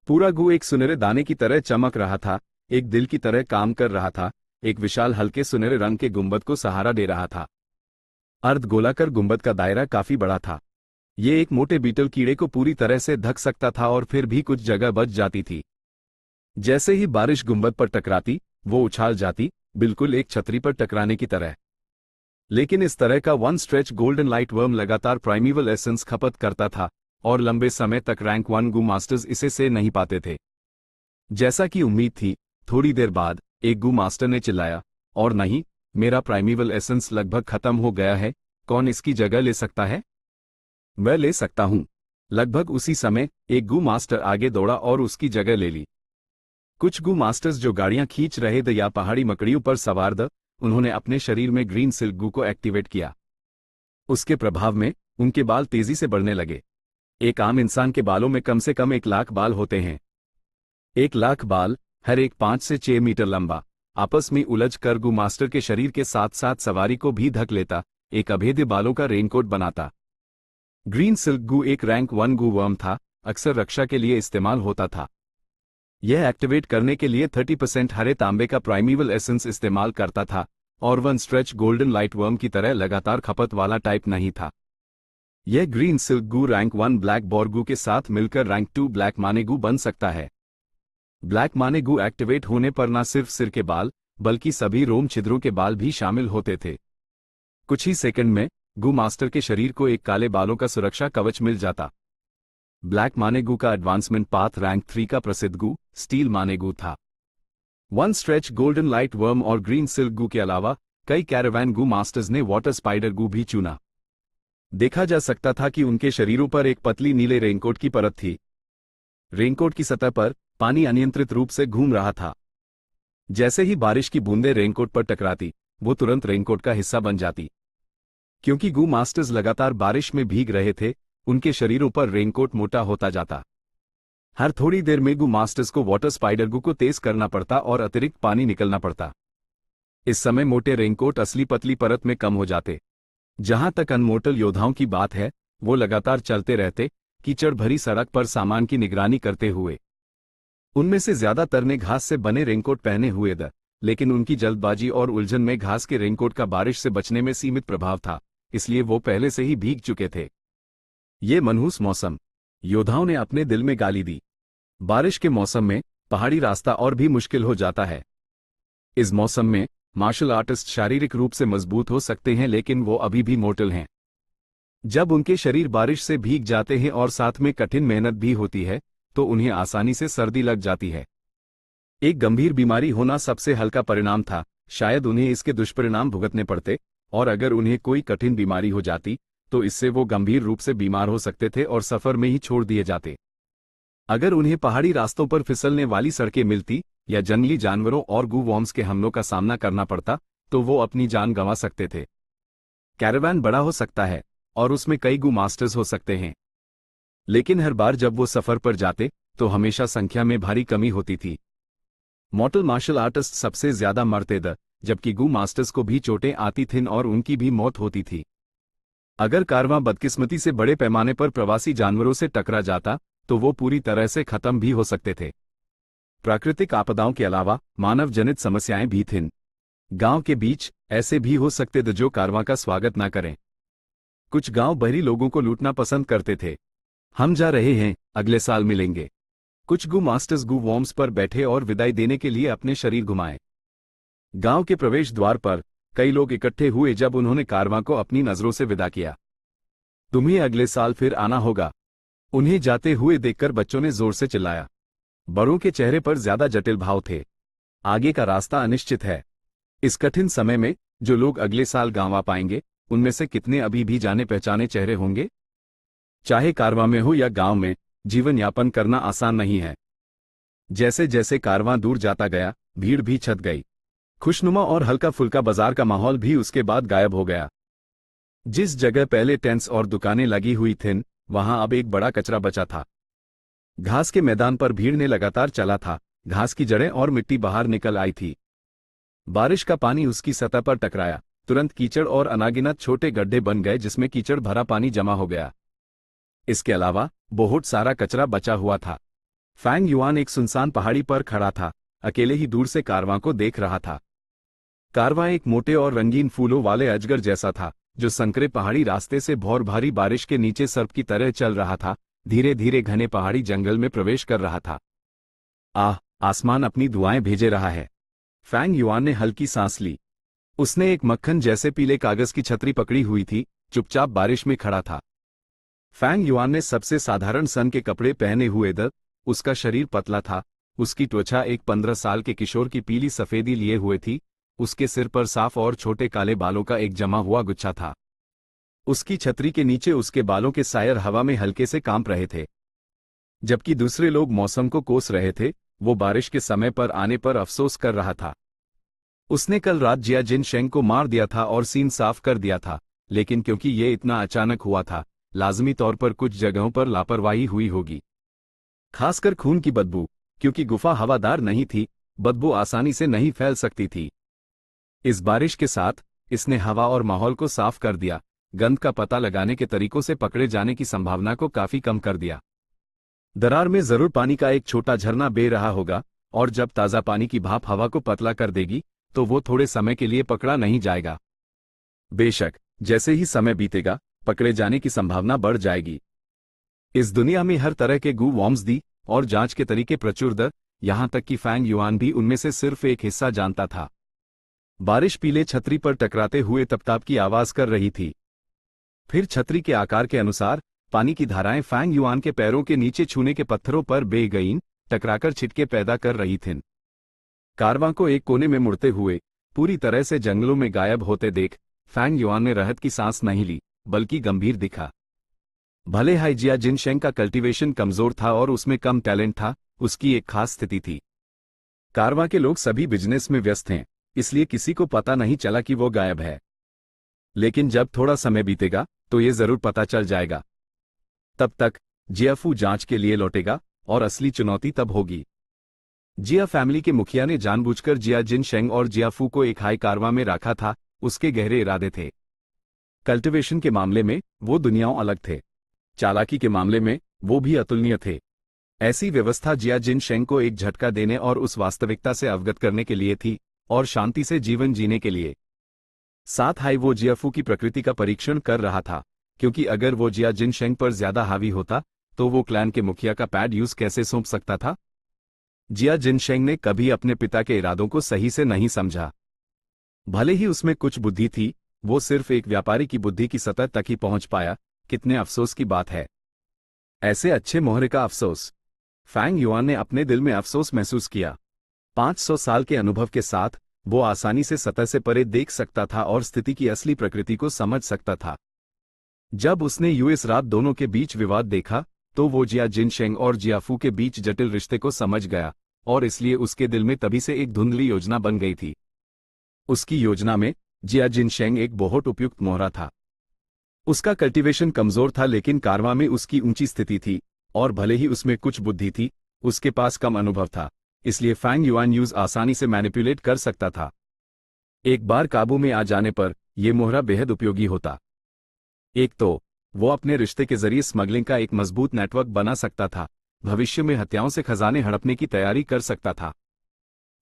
पूरा गू एक सुनहरे दाने की तरह चमक रहा था, एक दिल की तरह काम कर रहा था, एक विशाल हल्के सुनहरे रंग के गुंबद को सहारा दे रहा था। अर्ध गोलाकार गुंबद का दायरा काफी बड़ा था। ये एक मोटे बीटल कीड़े को पूरी तरह से ढक सकता था और फिर भी कुछ जगह बच जाती थी। जैसे ही बारिश गुंबद पर टकराती, वो उछाल जाती, बिल्कुल एक छतरी पर टकराने की तरह। लेकिन इस तरह का one stretch golden light worm लगातार प्राइमीवल एसेंस खपत करता था, और लंबे समय तक रैंक 1 गू मास्टर्स इसे से नहीं पाते थे। जैसा कि उम्मीद थी, थोड़ी देर बाद एक गू मास्टर ने चिल्लाया, और नहीं, मेरा प्राइमीवल एसेंस लगभग खत्म हो गया है, कौन इसकी जगह ले सकता है? मैं ले सकता हूं। लगभग उसी समय एक गू मास्टर आगे दौड़ा और उसकी जगह ले ली। कुछ गू मास्टर्स जो गाड़ियां खींच रहे थे या पहाड़ी मकड़ियों पर सवार थे, उन्होंने अपने शरीर में ग्रीन सिल्क गू को एक्टिवेट किया। उसके प्रभाव में उनके बाल तेजी से बढ़ने लगे। एक आम इंसान के बालों में कम से कम 1 लाख बाल होते हैं। 1 लाख बाल, हर एक 5 से 6 मीटर लंबा, आपस में उलझ कर गू मास्टर के शरीर के साथ साथ सवारी को भी ढक लेता, एक अभेद्य बालों का रेनकोट बनाता। ग्रीन सिल्क गू एक रैंक 1 गू वर्म था, अक्सर रक्षा के लिए इस्तेमाल होता था। यह एक्टिवेट करने के लिए 30% हरे तांबे का प्राइमीवल एसेंस इस्तेमाल करता था, और one stretch golden light worm की तरह लगातार खपत वाला टाइप नहीं था। यह ग्रीन सिल्क गू रैंक 1 ब्लैक बोरगू के साथ मिलकर रैंक 2 ब्लैक मानेगू बन सकता है। ब्लैक मानेगू एक्टिवेट होने पर न सिर्फ सिर के बाल, बल्कि सभी रोम छिद्रों के बाल भी शामिल होते थे। कुछ ही सेकंड में गू मास्टर के शरीर को एक काले बालों का सुरक्षा कवच मिल जाता। ब्लैक मानेगू का एडवांसमेंट पाथ रैंक 3 का प्रसिद्ध गू स्टील मानेगू था। One stretch golden light worm और ग्रीन सिल्क गू के अलावा कई कैरावैन गू मास्टर्स ने वाटर स्पाइडर गू भी चुना। देखा जा सकता था कि उनके शरीरों पर एक पतली नीले रेनकोट की परत थी। रेनकोट की सतह पर पानी अनियंत्रित रूप से घूम रहा था। जैसे ही बारिश की बूंदें रेनकोट पर टकराती, वो तुरंत रेनकोट का हिस्सा बन जाती। क्योंकि गू मास्टर्स लगातार बारिश में भीग रहे थे, उनके शरीरों पर रेनकोट मोटा होता जाता। हर थोड़ी देर में गू मास्टर्स को वाटर स्पाइडर गू को तेज करना पड़ता और अतिरिक्त पानी निकलना पड़ता। इस समय मोटे रेनकोट असली पतली परत में कम हो जाते। जहां तक अनमोर्टल योद्धाओं की बात है, वो लगातार चलते रहते, कीचड़ भरी सड़क पर सामान की निगरानी करते हुए। उनमें से ज्यादातर ने घास से बने रेनकोट पहने हुए थे, लेकिन उनकी जल्दबाजी और उलझन में घास के रेनकोट का बारिश से बचने में सीमित प्रभाव था, इसलिए वो पहले से ही भीग चुके थे। ये मनहूस मौसम, योद्धाओं ने अपने दिल में गाली दी। बारिश के मौसम में पहाड़ी रास्ता और भी मुश्किल हो जाता है। इस मौसम में मार्शल आर्टिस्ट शारीरिक रूप से मजबूत हो सकते हैं, लेकिन वो अभी भी मोर्टल हैं। जब उनके शरीर बारिश से भीग जाते हैं और साथ में कठिन मेहनत भी होती है, तो उन्हें आसानी से सर्दी लग जाती है। एक गंभीर बीमारी होना सबसे हल्का परिणाम था, शायद उन्हें इसके दुष्परिणाम भुगतने पड़ते, और अगर उन्हें कोई कठिन बीमारी हो जाती, तो इससे वो गंभीर रूप से बीमार हो सकते थे और सफर में ही छोड़ दिए जाते। अगर उन्हें पहाड़ी रास्तों पर फिसलने वाली सड़कें मिलती या जंगली जानवरों और गू वॉर्म्स के हमलों का सामना करना पड़ता, तो वो अपनी जान गंवा सकते थे। कैरावान बड़ा हो सकता है और उसमें कई गू मास्टर्स हो सकते हैं, लेकिन हर बार जब वो सफर पर जाते, तो हमेशा संख्या में भारी कमी होती थी। मॉर्टल मार्शल आर्टिस्ट सबसे ज्यादा मरते थे, जबकि गू मास्टर्स को भी चोटें आती थीं और उनकी भी मौत होती थी। अगर कारवां बदकिस्मती से बड़े पैमाने पर प्रवासी जानवरों से टकरा जाता तो वो पूरी तरह से खत्म भी हो सकते थे। प्राकृतिक आपदाओं के अलावा मानव जनित समस्याएं भी थीं। गांव के बीच ऐसे भी हो सकते थे जो कारवां का स्वागत न करें। कुछ गांव बहरी लोगों को लूटना पसंद करते थे। हम जा रहे हैं, अगले साल मिलेंगे। कुछ गू मास्टर्स गू वॉर्म्स पर बैठे और विदाई देने के लिए अपने शरीर घुमाए। गांव के प्रवेश द्वार पर कई लोग इकट्ठे हुए जब उन्होंने कारवां को अपनी नजरों से विदा किया। तुम्हें अगले साल फिर आना होगा। उन्हें जाते हुए देखकर बच्चों ने जोर से चिल्लाया। बड़ों के चेहरे पर ज्यादा जटिल भाव थे। आगे का रास्ता अनिश्चित है। इस कठिन समय में जो लोग अगले साल गांव आ पाएंगे, उनमें से कितने अभी भी जाने पहचाने चेहरे होंगे? चाहे कारवां में हो या गांव में, जीवन यापन करना आसान नहीं है। जैसे जैसे कारवां दूर जाता गया, भीड़ भी छट गई। खुशनुमा और हल्का फुल्का बाजार का माहौल भी उसके बाद गायब हो गया। जिस जगह पहले टेंट्स और दुकानें लगी हुई थीं, वहां अब एक बड़ा कचरा बचा था। घास के मैदान पर भीड़ ने लगातार चला था। घास की जड़ें और मिट्टी बाहर निकल आई थी। बारिश का पानी उसकी सतह पर टकराया। तुरंत कीचड़ और अनागिनत छोटे गड्ढे बन गए जिसमें कीचड़ भरा पानी जमा हो गया। इसके अलावा बहुत सारा कचरा बचा हुआ था। फैंग युआन एक सुनसान पहाड़ी पर खड़ा था, अकेले ही दूर से कारवां को देख रहा था। कारवां एक मोटे और रंगीन फूलों वाले अजगर जैसा था, जो संकरे पहाड़ी रास्ते से भौर भारी बारिश के नीचे सर्प की तरह चल रहा था, धीरे धीरे घने पहाड़ी जंगल में प्रवेश कर रहा था। आसमान अपनी दुआएं भेजे रहा है। फैंग युआन ने हल्की सांस ली। उसने एक मक्खन जैसे पीले कागज की छतरी पकड़ी हुई थी, चुपचाप बारिश में खड़ा था। फैंग युआन ने सबसे साधारण सन के कपड़े पहने हुए थे। उसका शरीर पतला था। उसकी त्वचा एक 15 साल के किशोर की पीली सफेदी लिए हुए थी। उसके सिर पर साफ और छोटे काले बालों का एक जमा हुआ गुच्छा था। उसकी छतरी के नीचे उसके बालों के सायर हवा में हल्के से कांप रहे थे। जबकि दूसरे लोग मौसम को कोस रहे थे, वो बारिश के समय पर आने पर अफसोस कर रहा था। उसने कल रात जिया जिन शेंग को मार दिया था और सीन साफ कर दिया था, लेकिन क्योंकि ये इतना अचानक हुआ था, लाजमी तौर पर कुछ जगहों पर लापरवाही हुई होगी। खासकर खून की बदबू, क्योंकि गुफा हवादार नहीं थी, बदबू आसानी से नहीं फैल सकती थी। इस बारिश के साथ इसने हवा और माहौल को साफ कर दिया, गंध का पता लगाने के तरीकों से पकड़े जाने की संभावना को काफी कम कर दिया। दरार में जरूर पानी का एक छोटा झरना बह रहा होगा, और जब ताजा पानी की भाप हवा को पतला कर देगी, तो वो थोड़े समय के लिए पकड़ा नहीं जाएगा। बेशक जैसे ही समय बीतेगा, पकड़े जाने की संभावना बढ़ जाएगी। इस दुनिया में हर तरह के गू वॉर्म्स दी और जांच के तरीके प्रचुर द, यहां तक कि फैंग युआन भी उनमें से सिर्फ एक हिस्सा जानता था। बारिश पीले छतरी पर टकराते हुए तपताप की आवाज कर रही थी। फिर छतरी के आकार के अनुसार पानी की धाराएं फैंग युआन के पैरों के नीचे छूने के पत्थरों पर बह गईं, टकराकर छिटके पैदा कर रही थीं। कारवां को एक कोने में मुड़ते हुए पूरी तरह से जंगलों में गायब होते देख फैंग युआन ने राहत की सांस नहीं ली, बल्कि गंभीर दिखा। भले हाई जिया जिन शेंग का कल्टीवेशन कमजोर था और उसमें कम टैलेंट था, उसकी एक खास स्थिति थी। कारवां के लोग सभी बिजनेस में व्यस्त हैं, इसलिए किसी को पता नहीं चला कि वो गायब है। लेकिन जब थोड़ा समय बीतेगा तो ये जरूर पता चल जाएगा। तब तक जियाफू जांच के लिए लौटेगा और असली चुनौती तब होगी। जिया फैमिली के मुखिया ने जानबूझकर जिया जिन शेंग और जियाफू को एक हाई कारवां में रखा था। उसके गहरे इरादे थे। कल्टीवेशन के मामले में वो दुनियाओं अलग थे। चालाकी के मामले में वो भी अतुलनीय थे। ऐसी व्यवस्था जिया जिन शेंग को एक झटका देने और उस वास्तविकता से अवगत करने के लिए थी, और शांति से जीवन जीने के लिए। साथ हाई वो जियाफू की प्रकृति का परीक्षण कर रहा था, क्योंकि अगर वो जिया जिन शेंग पर ज्यादा हावी होता तो वो क्लैन के मुखिया का पैड यूज कैसे सौंप सकता था। जिया जिन शेंग ने कभी अपने पिता के इरादों को सही से नहीं समझा। भले ही उसमें कुछ बुद्धि थी, वो सिर्फ एक व्यापारी की बुद्धि की सतह तक ही पहुंच पाया। कितने अफसोस की बात है। ऐसे अच्छे मोहरे का अफसोस। फैंग युआन ने अपने दिल में अफसोस महसूस किया। 500 साल के अनुभव के साथ वो आसानी से सतह से परे देख सकता था और स्थिति की असली प्रकृति को समझ सकता था। जब उसने यूएस रात दोनों के बीच विवाद देखा, तो वो जिया जिन शेंग और जियाफू के बीच जटिल रिश्ते को समझ गया, और इसलिए उसके दिल में तभी से एक धुंधली योजना बन गई थी। उसकी योजना में जिया जिन शेंग एक बहुत उपयुक्त मोहरा था। उसका कल्टीवेशन कमजोर था, लेकिन कारवां में उसकी ऊंची स्थिति थी, और भले ही उसमें कुछ बुद्धि थी, उसके पास कम अनुभव था। इसलिए फैंग युआन यूज आसानी से मैनिपुलेट कर सकता था। एक बार काबू में आ जाने पर यह मोहरा बेहद उपयोगी होता। एक तो वो अपने रिश्ते के जरिए स्मगलिंग का एक मजबूत नेटवर्क बना सकता था, भविष्य में हत्याओं से खजाने हड़पने की तैयारी कर सकता था।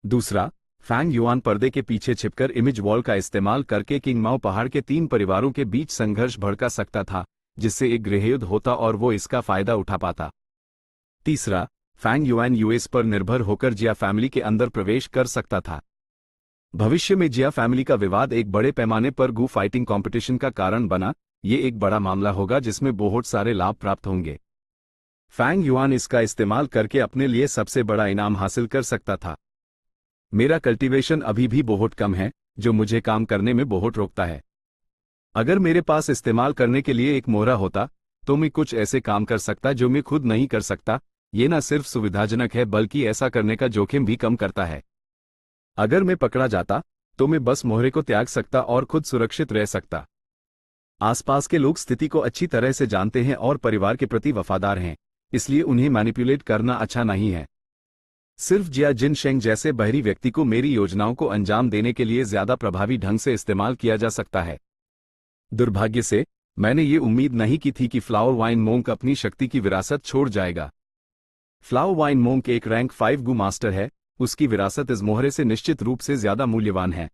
दूसरा, फैंग युआन पर्दे के पीछे छिपकर इमेज वॉल का इस्तेमाल करके किंग माओ पहाड़ के 3 परिवारों के बीच संघर्ष भड़का सकता था, जिससे एक गृहयुद्ध होता और वो इसका फायदा उठा पाता। तीसरा, फैंग युआन यूएस पर निर्भर होकर जिया फैमिली के अंदर प्रवेश कर सकता था। भविष्य में जिया फैमिली का विवाद एक बड़े पैमाने पर गू फाइटिंग कंपटीशन का कारण बना। ये एक बड़ा मामला होगा जिसमें बहुत सारे लाभ प्राप्त होंगे। फैंग युआन इसका इस्तेमाल करके अपने लिए सबसे बड़ा इनाम हासिल कर सकता था। मेरा कल्टीवेशन अभी भी बहुत कम है, जो मुझे काम करने में बहुत रोकता है। अगर मेरे पास इस्तेमाल करने के लिए एक मोहरा होता तो मैं कुछ ऐसे काम कर सकता जो मैं खुद नहीं कर सकता। ये न सिर्फ सुविधाजनक है बल्कि ऐसा करने का जोखिम भी कम करता है। अगर मैं पकड़ा जाता तो मैं बस मोहरे को त्याग सकता और खुद सुरक्षित रह सकता। आसपास के लोग स्थिति को अच्छी तरह से जानते हैं और परिवार के प्रति वफादार हैं, इसलिए उन्हें मैनिपुलेट करना अच्छा नहीं है। सिर्फ जिया जिन शेंग जैसे बाहरी व्यक्ति को मेरी योजनाओं को अंजाम देने के लिए ज्यादा प्रभावी ढंग से इस्तेमाल किया जा सकता है। दुर्भाग्य से मैंने ये उम्मीद नहीं की थी कि फ्लाओ वाइन मोंक अपनी शक्ति की विरासत छोड़ जाएगा। फ्लाओ वाइन मोंक एक रैंक 5 गू मास्टर है, उसकी विरासत इस मोहरे से निश्चित रूप से ज्यादा मूल्यवान है।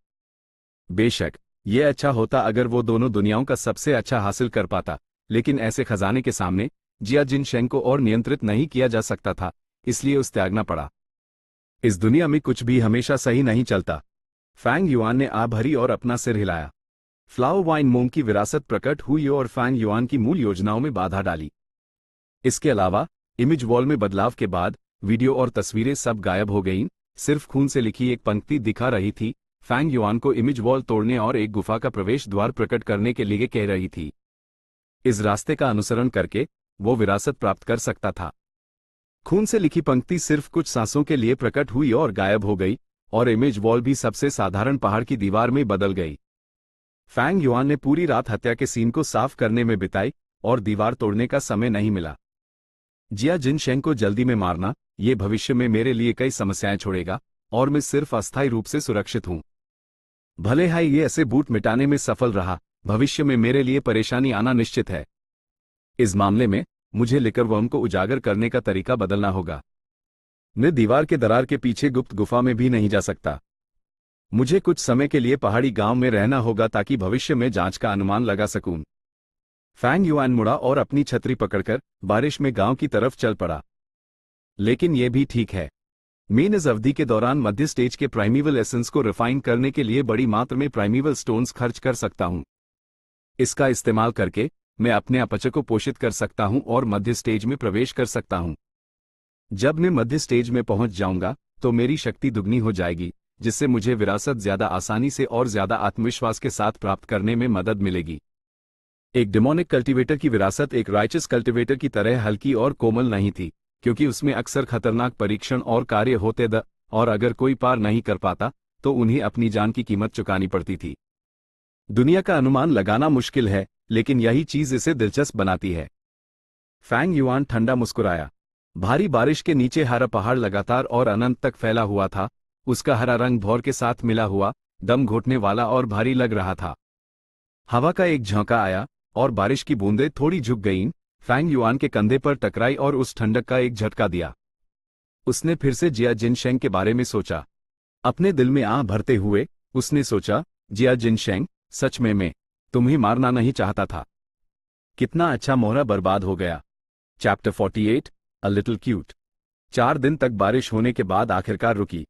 बेशक यह अच्छा होता अगर वो दोनों दुनियाओं का सबसे अच्छा हासिल कर पाता, लेकिन ऐसे खजाने के सामने जिया जिन शेंग को और नियंत्रित नहीं किया जा सकता था, इसलिए उस त्यागना पड़ा। इस दुनिया में कुछ भी हमेशा सही नहीं चलता। फैंग युआन ने आ भरी और अपना सिर हिलाया। फ्लाओ वाइन मोंक की विरासत प्रकट हुई और फैंग युआन की मूल योजनाओं में बाधा डाली। इसके अलावा इमेज वॉल में बदलाव के बाद वीडियो और तस्वीरें सब गायब हो गईं, सिर्फ खून से लिखी एक पंक्ति दिखा रही थी। फैंग युआन को इमेज वॉल तोड़ने और एक गुफा का प्रवेश द्वार प्रकट करने के लिए कह रही थी। इस रास्ते का अनुसरण करके वो विरासत प्राप्त कर सकता था। खून से लिखी पंक्ति सिर्फ कुछ सांसों के लिए प्रकट हुई और गायब हो गई, और इमेज वॉल भी सबसे साधारण पहाड़ की दीवार में बदल गई। फैंग युआन ने पूरी रात हत्या के सीन को साफ करने में बिताई और दीवार तोड़ने का समय नहीं मिला। जिया जिन शेंग को जल्दी में मारना ये भविष्य में मेरे लिए कई समस्याएं छोड़ेगा, और मैं सिर्फ अस्थायी रूप से सुरक्षित हूं। भले ही ये ऐसे बूट मिटाने में सफल रहा, भविष्य में मेरे लिए परेशानी आना निश्चित है। इस मामले में मुझे लिकरवर्म को उजागर करने का तरीका बदलना होगा। मैं दीवार के दरार के पीछे गुप्त गुफा में भी नहीं जा सकता। मुझे कुछ समय के लिए पहाड़ी गांव में रहना होगा ताकि भविष्य में जांच का अनुमान लगा सकूं। फैंग युआन मुड़ा और अपनी छतरी पकड़कर बारिश में गांव की तरफ चल पड़ा। लेकिन यह भी ठीक है, मैं इस अवधि के दौरान मध्य स्टेज के प्राइमीवल एसेंस को रिफाइन करने के लिए बड़ी मात्रा में प्राइमीवल स्टोन्स खर्च कर सकता हूं। इसका इस्तेमाल करके मैं अपने अपच को पोषित कर सकता हूं और मध्य स्टेज में प्रवेश कर सकता हूं। जब मैं मध्य स्टेज में पहुंच जाऊंगा तो मेरी शक्ति दुगनी हो जाएगी, जिससे मुझे विरासत ज्यादा आसानी से और ज्यादा आत्मविश्वास के साथ प्राप्त करने में मदद मिलेगी। एक डिमोनिक कल्टीवेटर की विरासत एक राइचस कल्टीवेटर की तरह हल्की और कोमल नहीं थी, क्योंकि उसमें अक्सर खतरनाक परीक्षण और कार्य होते थे, और अगर कोई पार नहीं कर पाता तो उन्हें अपनी जान की कीमत चुकानी पड़ती थी। दुनिया का अनुमान लगाना मुश्किल है, लेकिन यही चीज इसे दिलचस्प बनाती है। फैंग युआन ठंडा मुस्कुराया। भारी बारिश के नीचे हरा पहाड़ लगातार और अनंत तक फैला हुआ था। उसका हरा रंग भौर के साथ मिला हुआ, दम घोटने वाला और भारी लग रहा था। हवा का एक झोंका आया और बारिश की बूंदें थोड़ी झुक गईं, फैंग युआन के कंधे पर टकराई और उस ठंडक का एक झटका दिया। उसने फिर से जिया जिन शेंग के बारे में सोचा। अपने दिल में आह भरते हुए उसने सोचा, जिया जिन शेंग, सच में मैं तुम्हें मारना नहीं चाहता था। कितना अच्छा मोहरा बर्बाद हो गया। Chapter 48 a little cute. 4 दिन तक बारिश होने के बाद आखिरकार रुकी।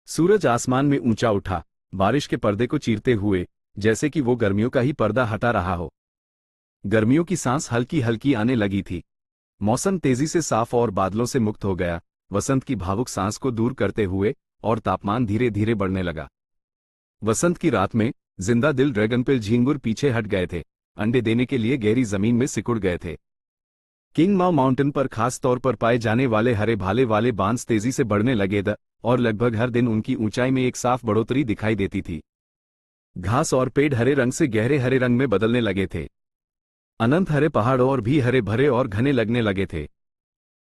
सूरज आसमान में ऊंचा उठा, बारिश के पर्दे को चीरते हुए, जैसे कि वो गर्मियों का ही पर्दा हटा रहा हो। गर्मियों की सांस हल्की हल्की आने लगी थी। मौसम तेजी से साफ और बादलों से मुक्त हो गया, वसंत की भावुक सांस को दूर करते हुए, और तापमान धीरे धीरे बढ़ने लगा। वसंत की रात में जिंदा दिल ड्रैगनपिल झींगुर पीछे हट गए थे, अंडे देने के लिए गहरी जमीन में सिकुड़ गए थे। किंग माओ माउंटेन पर खास तौर पर पाए जाने वाले हरे भाले वाले बांस तेजी से बढ़ने लगे थे, और लगभग हर दिन उनकी ऊंचाई में एक साफ बढ़ोतरी दिखाई देती थी। घास और पेड़ हरे रंग से गहरे हरे रंग में बदलने लगे थे। अनंत हरे पहाड़ और भी हरे भरे और घने लगने लगे थे।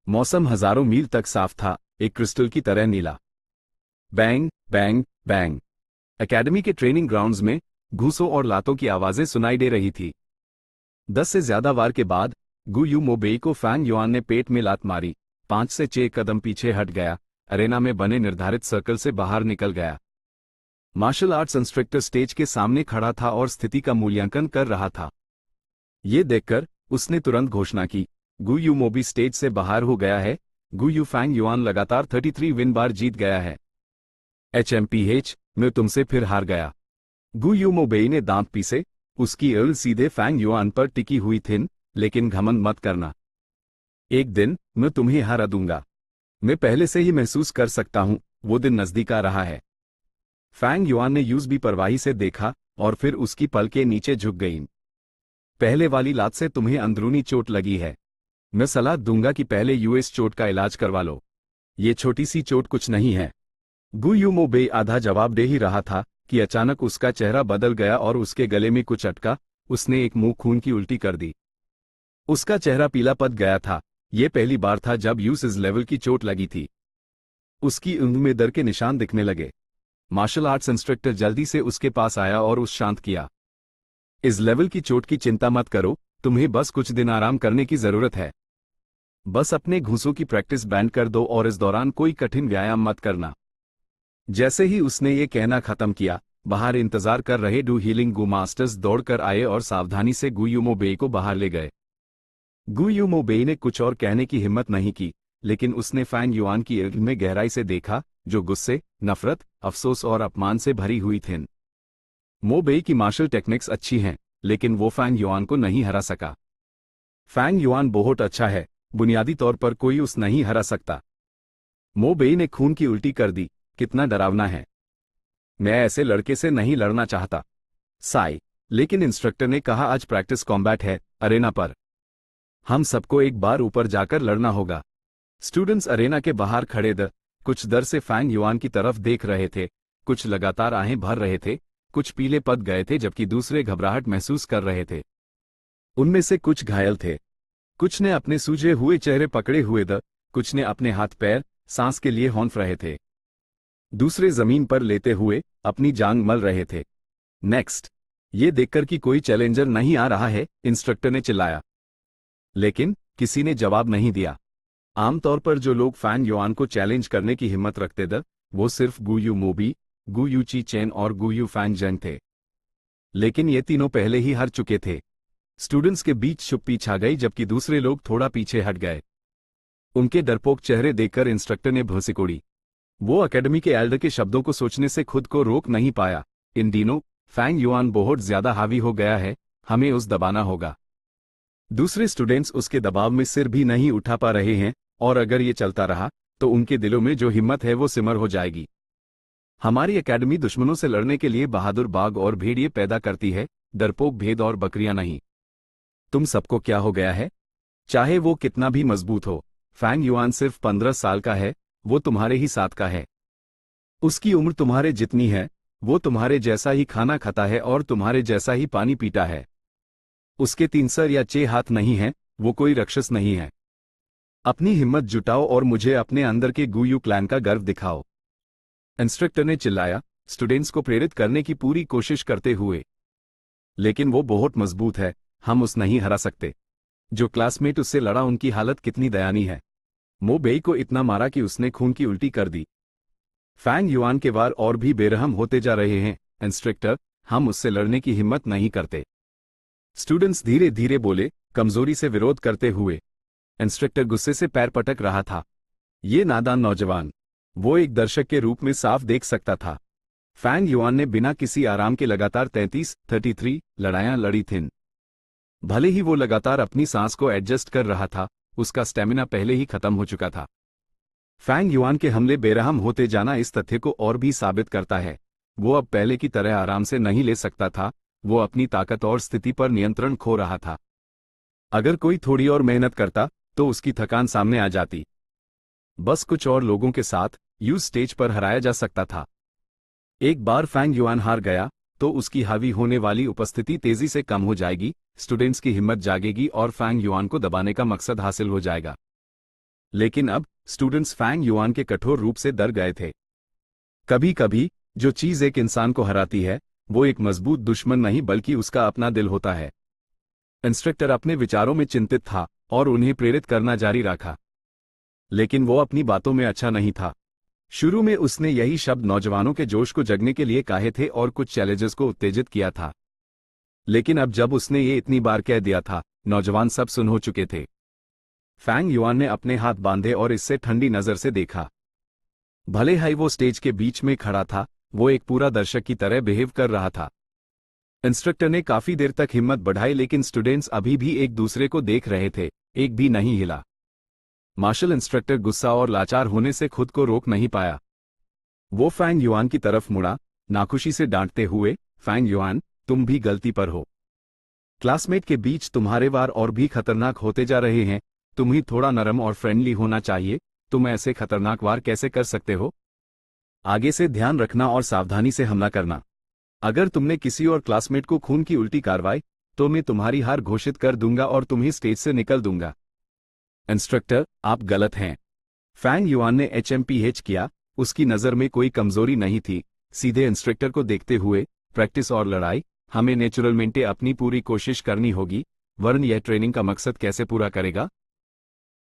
मौसम हजारों मील तक साफ था, एक क्रिस्टल की तरह नीला। Bang bang bang. एकेडमी के ट्रेनिंग ग्राउंड्स में घूसों और लातों की आवाजें सुनाई दे रही थी। 10 से ज्यादा वार के बाद गु यू मोबेई को फैंग युआन ने पेट में लात मारी, 5 से 6 कदम पीछे हट गया, अरेना में बने निर्धारित सर्कल से बाहर निकल गया। मार्शल आर्ट्स इंस्ट्रक्टर स्टेज के सामने खड़ा था और स्थिति का मूल्यांकन कर रहा था। ये देखकर उसने तुरंत घोषणा की, गु यू मोबी स्टेज से बाहर हो गया है। गु यू फैंग युआन लगातार 33 विन बार जीत गया है। HMPH, मैं तुमसे फिर हार गया। गु यू मोबेई ने दांत पीसे, उसकी उंगली सीधे फैंग युआन पर टिकी हुई थी। लेकिन घमंड मत करना, एक दिन मैं तुम्हें हरा दूंगा। मैं पहले से ही महसूस कर सकता हूं, वो दिन नजदीक आ रहा है। फैंग युआन ने यूज भी परवाही से देखा और फिर उसकी पलकें नीचे झुक गईं। पहले वाली लात से तुम्हें अंदरूनी चोट लगी है। मैं सलाह दूंगा कि पहले यूएस चोट का इलाज करवा लो। ये छोटी सी चोट कुछ नहीं है। गु यू मोबेई आधा जवाब दे ही रहा था कि अचानक उसका चेहरा बदल गया और उसके गले में कुछ अटका। उसने एक मुंह खून की उल्टी कर दी। उसका चेहरा पीला पड़ गया था। यह पहली बार था जब यूस इस लेवल की चोट लगी थी। उसकी उंगली में दर्द के निशान दिखने लगे। मार्शल आर्ट्स इंस्ट्रक्टर जल्दी से उसके पास आया और उस शांत किया। इस लेवल की चोट की चिंता मत करो, तुम्हें बस कुछ दिन आराम करने की जरूरत है। बस अपने घूंसों की प्रैक्टिस बैंड कर दो और इस दौरान कोई कठिन व्यायाम मत करना। जैसे ही उसने ये कहना खत्म किया, बाहर इंतजार कर रहे डू हीलिंग गु मास्टर्स दौड़कर आए और सावधानी से गु यू मोबेई को बाहर ले गए। गु यू मोबेई ने कुछ और कहने की हिम्मत नहीं की, लेकिन उसने फैंग युआन की आंखों में गहराई से देखा, जो गुस्से, नफरत, अफसोस और अपमान से भरी हुई थीं। मोबेई की मार्शल टेक्निक्स अच्छी हैं, लेकिन वो फैंग युआन को नहीं हरा सका। फैंग युआन बहुत अच्छा है, बुनियादी तौर पर कोई उस नहीं हरा सकता। मोबेई ने खून की उल्टी कर दी। कितना डरावना है। मैं ऐसे लड़के से नहीं लड़ना चाहता। साई, लेकिन इंस्ट्रक्टर ने कहा आज प्रैक्टिस कॉम्बैट है, अरेना पर। हम सबको एक बार ऊपर जाकर लड़ना होगा। स्टूडेंट्स अरेना के बाहर खड़े कुछ डर से फैंग युआन की तरफ देख रहे थे, कुछ लगातार आहें भर रहे थे, कुछ पीले पड़ गए थे जबकि दूसरे घबराहट महसूस कर रहे थे। उनमें से कुछ घायल थे, कुछ ने अपने सूजे हुए चेहरे पकड़े हुए कुछ ने अपने हाथ पैर सांस के लिए हौंफ रहे थे। दूसरे जमीन पर लेते हुए अपनी जांग मल रहे थे। नेक्स्ट, ये देखकर कि कोई चैलेंजर नहीं आ रहा है, इंस्ट्रक्टर ने चिल्लाया। लेकिन किसी ने जवाब नहीं दिया। आमतौर पर जो लोग फैंग युआन को चैलेंज करने की हिम्मत रखते वो सिर्फ गु यू मोबी, गु यू ची चेन और गु यू फैंग जेंग थे। लेकिन ये तीनों पहले ही हार चुके थे। स्टूडेंट्स के बीच चुप्पी छा गई जबकि दूसरे लोग थोड़ा पीछे हट गए। उनके डरपोक चेहरे देखकर इंस्ट्रक्टर ने भौंसिकोड़ी। वो एकेडमी के एल्डर के शब्दों को सोचने से खुद को रोक नहीं पाया। इन दिनों फैंग युआन बहुत ज्यादा हावी हो गया है, हमें उस दबाना होगा। दूसरे स्टूडेंट्स उसके दबाव में सिर भी नहीं उठा पा रहे हैं, और अगर ये चलता रहा तो उनके दिलों में जो हिम्मत है वो सिमर हो जाएगी। हमारी एकेडमी दुश्मनों से लड़ने के लिए बहादुर बाघ और भेड़िए पैदा करती है, डरपोक भेद और बकरियां नहीं। तुम सबको क्या हो गया है? चाहे वो कितना भी मजबूत हो, फैंग युआन सिर्फ 15 साल का है, वो तुम्हारे ही साथ का है। उसकी उम्र तुम्हारे जितनी है, वो तुम्हारे जैसा ही खाना खाता है और तुम्हारे जैसा ही पानी पीता है। उसके 3 सर या 6 हाथ नहीं हैं, वो कोई राक्षस नहीं है। अपनी हिम्मत जुटाओ और मुझे अपने अंदर के गु यू क्लैन का गर्व दिखाओ। इंस्ट्रक्टर ने चिल्लाया, स्टूडेंट्स को प्रेरित करने की पूरी कोशिश करते हुए। लेकिन वो बहुत मजबूत है, हम उस नहीं हरा सकते। जो क्लासमेट उससे लड़ा उनकी हालत कितनी दयनीय है। मोबेई को इतना मारा कि उसने खून की उल्टी कर दी। फैंग युआन के वार और भी बेरहम होते जा रहे हैं। इंस्ट्रक्टर, हम उससे लड़ने की हिम्मत नहीं करते। स्टूडेंट्स धीरे धीरे बोले, कमजोरी से विरोध करते हुए। इंस्ट्रक्टर गुस्से से पैर पटक रहा था। ये नादान नौजवान, वो एक दर्शक के रूप में साफ देख सकता था। फैंग युआन ने बिना किसी आराम के लगातार 33 लड़ाइयां लड़ी थीं। भले ही वो लगातार अपनी सांस को एडजस्ट कर रहा था, उसका स्टेमिना पहले ही खत्म हो चुका था। फैंग युआन के हमले बेरहम होते जाना इस तथ्य को और भी साबित करता है। वो अब पहले की तरह आराम से नहीं ले सकता था, वो अपनी ताकत और स्थिति पर नियंत्रण खो रहा था। अगर कोई थोड़ी और मेहनत करता तो उसकी थकान सामने आ जाती। बस कुछ और लोगों के साथ यूज स्टेज पर हराया जा सकता था। एक बार फैंग युआन हार गया तो उसकी हावी होने वाली उपस्थिति तेजी से कम हो जाएगी, स्टूडेंट्स की हिम्मत जागेगी और फैंग युआन को दबाने का मकसद हासिल हो जाएगा। लेकिन अब स्टूडेंट्स फैंग युआन के कठोर रूप से डर गए थे। कभी कभी जो चीज एक इंसान को हराती है वो एक मजबूत दुश्मन नहीं बल्कि उसका अपना दिल होता है। इंस्ट्रक्टर अपने विचारों में चिंतित था और उन्हें प्रेरित करना जारी रखा, लेकिन वो अपनी बातों में अच्छा नहीं था। शुरू में उसने यही शब्द नौजवानों के जोश को जगने के लिए कहे थे और कुछ चैलेंजेस को उत्तेजित किया था, लेकिन अब जब उसने ये इतनी बार कह दिया था, नौजवान सब सुन हो चुके थे। फैंग युआन ने अपने हाथ बांधे और इससे ठंडी नजर से देखा। भले ही वो स्टेज के बीच में खड़ा था, वो एक पूरा दर्शक की तरह बिहेव कर रहा था। इंस्ट्रक्टर ने काफी देर तक हिम्मत बढ़ाई लेकिन स्टूडेंट्स अभी भी एक दूसरे को देख रहे थे, एक भी नहीं हिला। मार्शल इंस्ट्रक्टर गुस्सा और लाचार होने से खुद को रोक नहीं पाया। वो फैंग युआन की तरफ मुड़ा, नाखुशी से डांटते हुए, फैंग युआन, तुम भी गलती पर हो। क्लासमेट के बीच तुम्हारे वार और भी खतरनाक होते जा रहे हैं, तुम ही थोड़ा नरम और फ्रेंडली होना चाहिए। तुम ऐसे खतरनाक वार कैसे कर सकते हो? आगे से ध्यान रखना और सावधानी से हमला करना। अगर तुमने किसी और क्लासमेट को खून की उल्टी कार्रवाई तो मैं तुम्हारी हार घोषित कर दूंगा और तुम्हें स्टेज से निकल दूंगा। इंस्ट्रक्टर, आप गलत हैं। फैंग युआन ने HMPH किया, उसकी नजर में कोई कमजोरी नहीं थी। सीधे इंस्ट्रक्टर को देखते हुए, प्रैक्टिस और लड़ाई, हमें नेचुरलमेंटे अपनी पूरी कोशिश करनी होगी, वरन यह ट्रेनिंग का मकसद कैसे पूरा करेगा?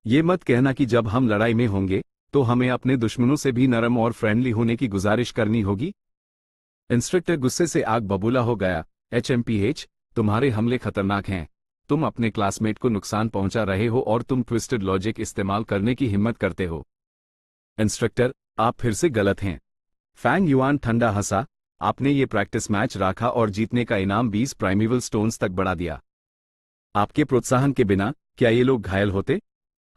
ये मत कहना कि जब हम लड़ाई में होंगे तो हमें अपने दुश्मनों से भी नरम और फ्रेंडली होने की गुजारिश करनी होगी। इंस्ट्रक्टर गुस्से से आग बबूला हो गया। HMPH, तुम्हारे हमले खतरनाक हैं। तुम अपने क्लासमेट को नुकसान पहुंचा रहे हो और तुम ट्विस्टेड लॉजिक इस्तेमाल करने की हिम्मत करते हो। इंस्ट्रक्टर, आप फिर से गलत हैं। फैंग युआन ठंडा हंसा, आपने ये प्रैक्टिस मैच रखा और जीतने का इनाम 20 प्राइमेवल स्टोन्स तक बढ़ा दिया। आपके प्रोत्साहन के बिना क्या ये लोग घायल होते?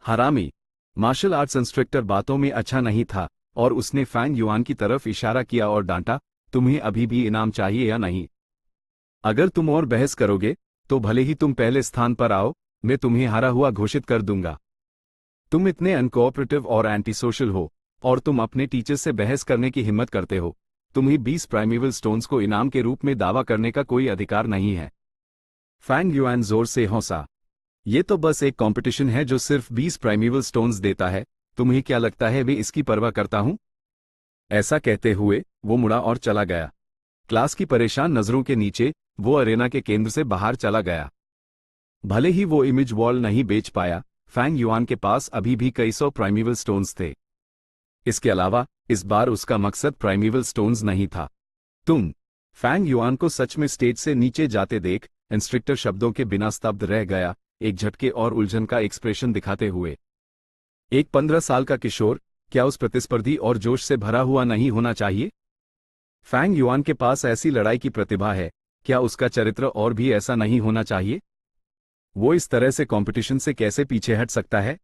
हरामी। मार्शल आर्ट्स इंस्ट्रक्टर बातों में अच्छा नहीं था और उसने फैंग युआन की तरफ इशारा किया और डांटा, तुम्हें अभी भी इनाम चाहिए या नहीं? अगर तुम और बहस करोगे तो भले ही तुम पहले स्थान पर आओ, मैं तुम्हें हारा हुआ घोषित कर दूंगा। तुम इतने अनकोऑपरेटिव और एंटी सोशल हो और तुम अपने टीचर से बहस करने की हिम्मत करते हो। तुम्हें 20 प्राइमेवल स्टोन्स को इनाम के रूप में दावा करने का कोई अधिकार नहीं है। फैंग युआन जोर से हंसा, ये तो बस एक कंपटीशन है जो सिर्फ 20 प्राइमेवल स्टोन्स देता है। तुम्हें क्या लगता है मैं इसकी परवाह करता हूं? ऐसा कहते हुए वो मुड़ा और चला गया। क्लास की परेशान नजरों के नीचे वो अरेना के केंद्र से बाहर चला गया। भले ही वो इमेज वॉल नहीं बेच पाया, फैंग युआन के पास अभी भी कई सौ प्राइमेवल स्टोन्स थे। इसके अलावा इस बार उसका मकसद प्राइमेवल स्टोन्स नहीं था। फैंग युआन को सच में स्टेज से नीचे जाते देख इंस्ट्रक्टर शब्दों के बिना स्तब्ध रह गया, एक झटके और उलझन का एक्सप्रेशन दिखाते हुए। एक 15 साल का किशोर क्या उस प्रतिस्पर्धी और जोश से भरा हुआ नहीं होना चाहिए? फैंग युआन के पास ऐसी लड़ाई की प्रतिभा है, क्या उसका चरित्र और भी ऐसा नहीं होना चाहिए? वो इस तरह से कंपटीशन से कैसे पीछे हट सकता है?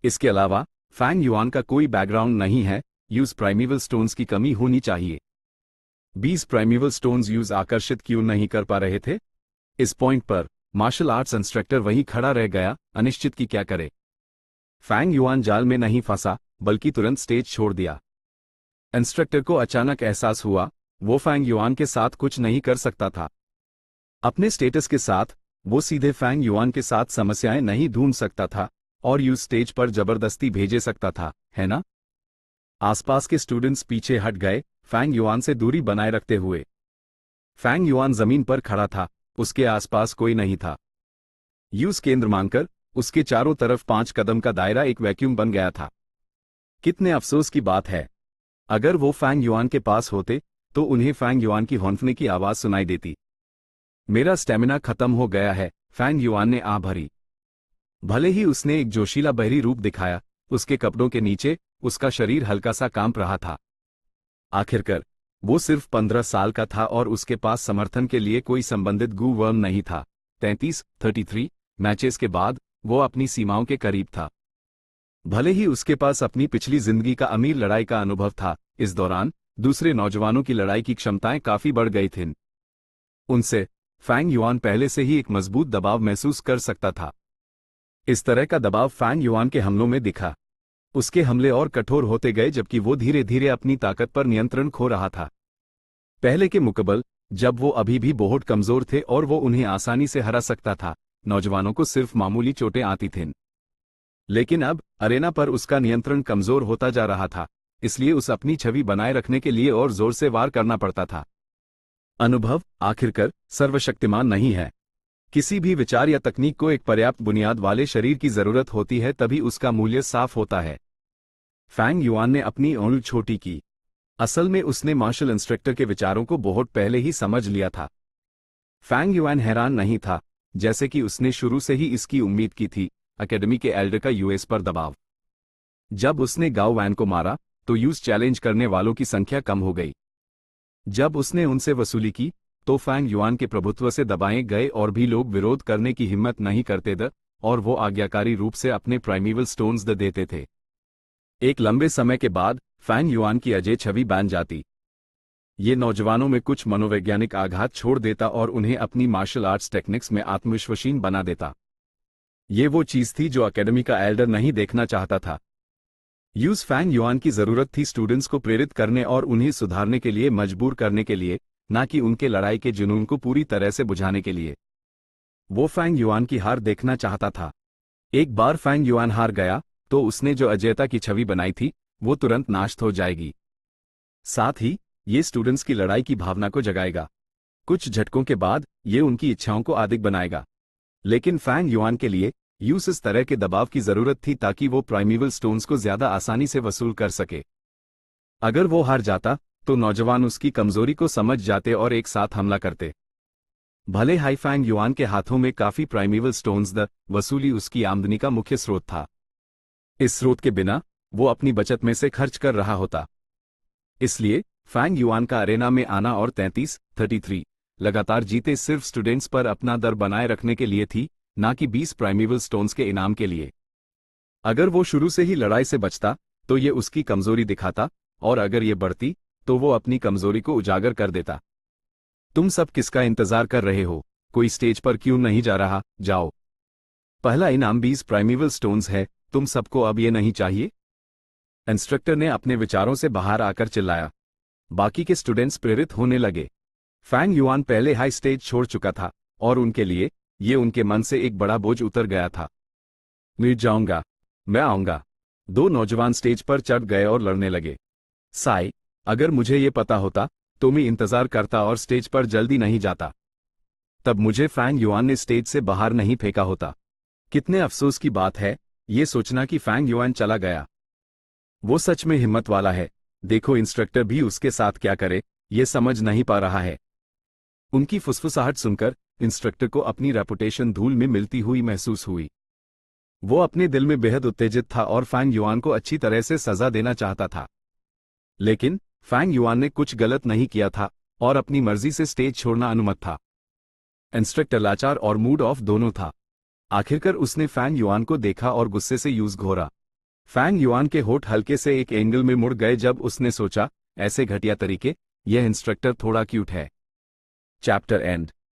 इसके अलावा फैंग युआन का कोई बैकग्राउंड नहीं है, यूज प्राइमेवल स्टोन्स की कमी होनी चाहिए। 20 प्राइमेवल स्टोन्स यूज आकर्षित क्यों नहीं कर पा रहे थे? इस पॉइंट पर मार्शल आर्ट्स इंस्ट्रक्टर वहीं खड़ा रह गया, अनिश्चित कि क्या करे। फैंग युआन जाल में नहीं फंसा बल्कि तुरंत स्टेज छोड़ दिया। इंस्ट्रक्टर को अचानक एहसास हुआ वो फैंग युआन के साथ कुछ नहीं कर सकता था। अपने स्टेटस के साथ वो सीधे फैंग युआन के साथ समस्याएं नहीं ढूंढ सकता था और यूज स्टेज पर जबरदस्ती भेजे सकता था, है ना? आसपास के स्टूडेंट्स पीछे हट गए, फैंग युआन से दूरी बनाए रखते हुए। फैंग युआन जमीन पर खड़ा था, उसके आसपास कोई नहीं था। यूज केंद्र मानकर उसके चारों तरफ 5 कदम का दायरा एक वैक्यूम बन गया था। कितने अफसोस की बात है, अगर वो फैंग युआन के पास होते तो उन्हें फैंग युआन की हौंफने की आवाज सुनाई देती। मेरा स्टेमिना खत्म हो गया है, फैंग युआन ने आह भरी। भले ही उसने एक जोशीला बहरी रूप दिखाया, उसके कपड़ों के नीचे उसका शरीर हल्का सा कांप रहा था। आखिरकार वो सिर्फ 15 साल का था और उसके पास समर्थन के लिए कोई संबंधित गू वर्म नहीं था। 33 मैचेस के बाद वो अपनी सीमाओं के करीब था। भले ही उसके पास अपनी पिछली जिंदगी का अमीर लड़ाई का अनुभव था, इस दौरान दूसरे नौजवानों की लड़ाई की क्षमताएं काफी बढ़ गई थीं। उनसे फैंग युआन पहले से ही एक मजबूत दबाव महसूस कर सकता था। इस तरह का दबाव फैंग युआन के हमलों में दिखा। उसके हमले और कठोर होते गए जबकि वो धीरे धीरे अपनी ताकत पर नियंत्रण खो रहा था। पहले के मुकाबले जब वो अभी भी बहुत कमजोर थे और वो उन्हें आसानी से हरा सकता था, नौजवानों को सिर्फ मामूली चोटें आती थीं। लेकिन अब अरेना पर उसका नियंत्रण कमजोर होता जा रहा था, इसलिए उस अपनी छवि बनाए रखने के लिए और जोर से वार करना पड़ता था। अनुभव आखिरकार सर्वशक्तिमान नहीं है। किसी भी विचार या तकनीक को एक पर्याप्त बुनियाद वाले शरीर की जरूरत होती है, तभी उसका मूल्य साफ होता है। फैंग युआन ने अपनी उंगली छोटी की। असल में उसने मार्शल इंस्ट्रक्टर के विचारों को बहुत पहले ही समझ लिया था। फैंग युआन हैरान नहीं था, जैसे कि उसने शुरू से ही इसकी उम्मीद की थी, एकेडमी के एल्डर का यूएस पर दबाव। जब उसने गाओ वैन को मारा तो यूज चैलेंज करने वालों की संख्या कम हो गई। जब उसने उनसे वसूली की तो फैंग युआन के प्रभुत्व से दबाए गए और भी लोग विरोध करने की हिम्मत नहीं करते थे, और वो आज्ञाकारी रूप से अपने प्राइमेवल स्टोन्स देते थे। एक लंबे समय के बाद फैंग युआन की अजय छवि बन जाती। ये नौजवानों में कुछ मनोवैज्ञानिक आघात छोड़ देता और उन्हें अपनी मार्शल आर्ट्स टेक्निक्स में आत्मविश्वासीन बना देता। ये वो चीज थी जो एकेडमी का एल्डर नहीं देखना चाहता था। यूज फैंग युआन की जरूरत थी स्टूडेंट्स को प्रेरित करने और उन्हें सुधारने के लिए मजबूर करने के लिए, ना कि उनके लड़ाई के जुनून को पूरी तरह से बुझाने के लिए। वो फैंग युआन की हार देखना चाहता था। एक बार फैंग युआन हार गया तो उसने जो अजयता की छवि बनाई थी वो तुरंत नाश हो जाएगी। साथ ही ये स्टूडेंट्स की लड़ाई की भावना को जगाएगा। कुछ झटकों के बाद ये उनकी इच्छाओं को अधिक बनाएगा। लेकिन फैंग युआन के लिए यूस इस तरह के दबाव की जरूरत थी ताकि वो प्राइमेवल स्टोन्स को ज्यादा आसानी से वसूल कर सके। अगर वो हार जाता तो नौजवान उसकी कमजोरी को समझ जाते और एक साथ हमला करते। भले हाई फैंग युआन के हाथों में काफी प्राइमेवल स्टोन्स वसूली उसकी आमदनी का मुख्य स्रोत था। इस स्रोत के बिना वो अपनी बचत में से खर्च कर रहा होता। इसलिए फैंग युआन का अरेना में आना और 33 लगातार जीते सिर्फ स्टूडेंट्स पर अपना दर बनाए रखने के लिए थी, ना कि 20 प्राइमेवल स्टोन्स के इनाम के लिए। अगर वो शुरू से ही लड़ाई से बचता तो ये उसकी कमजोरी दिखाता, और अगर ये बढ़ती तो वो अपनी कमजोरी को उजागर कर देता। तुम सब किसका इंतजार कर रहे हो? कोई स्टेज पर क्यों नहीं जा रहा? जाओ। पहला इनाम 20 प्राइमेवल स्टोन्स है, तुम सबको अब ये नहीं चाहिए? इंस्ट्रक्टर ने अपने विचारों से बाहर आकर चिल्लाया। बाकी के स्टूडेंट्स प्रेरित होने लगे। फैंग युआन पहले हाई स्टेज छोड़ चुका था और उनके लिए ये उनके मन से एक बड़ा बोझ उतर गया था। मैं जाऊंगा, मैं आऊंगा। दो नौजवान स्टेज पर चढ़ गए और लड़ने लगे। साई, अगर मुझे ये पता होता तो मैं इंतजार करता और स्टेज पर जल्दी नहीं जाता। तब मुझे फैंग युआन ने स्टेज से बाहर नहीं फेंका होता। कितने अफसोस की बात है ये सोचना कि फैंग युआन चला गया। वो सच में हिम्मत वाला है। देखो इंस्ट्रक्टर भी उसके साथ क्या करे ये समझ नहीं पा रहा है। उनकी फुसफुसाहट सुनकर इंस्ट्रक्टर को अपनी रेपुटेशन धूल में मिलती हुई महसूस हुई। वो अपने दिल में बेहद उत्तेजित था और फैंग युआन को अच्छी तरह से सजा देना चाहता था। लेकिन फैंग युआन ने कुछ गलत नहीं किया था और अपनी मर्जी से स्टेज छोड़ना अनुमत था। इंस्ट्रक्टर लाचार और मूड ऑफ दोनों था। आखिरकार उसने फैंग युआन को देखा और गुस्से से यूज घोरा। फैंग युआन के होठ हल्के से एक एंगल में मुड़ गए जब उसने सोचा, ऐसे घटिया तरीके, यह इंस्ट्रक्टर थोड़ा क्यूट है। Chapter and.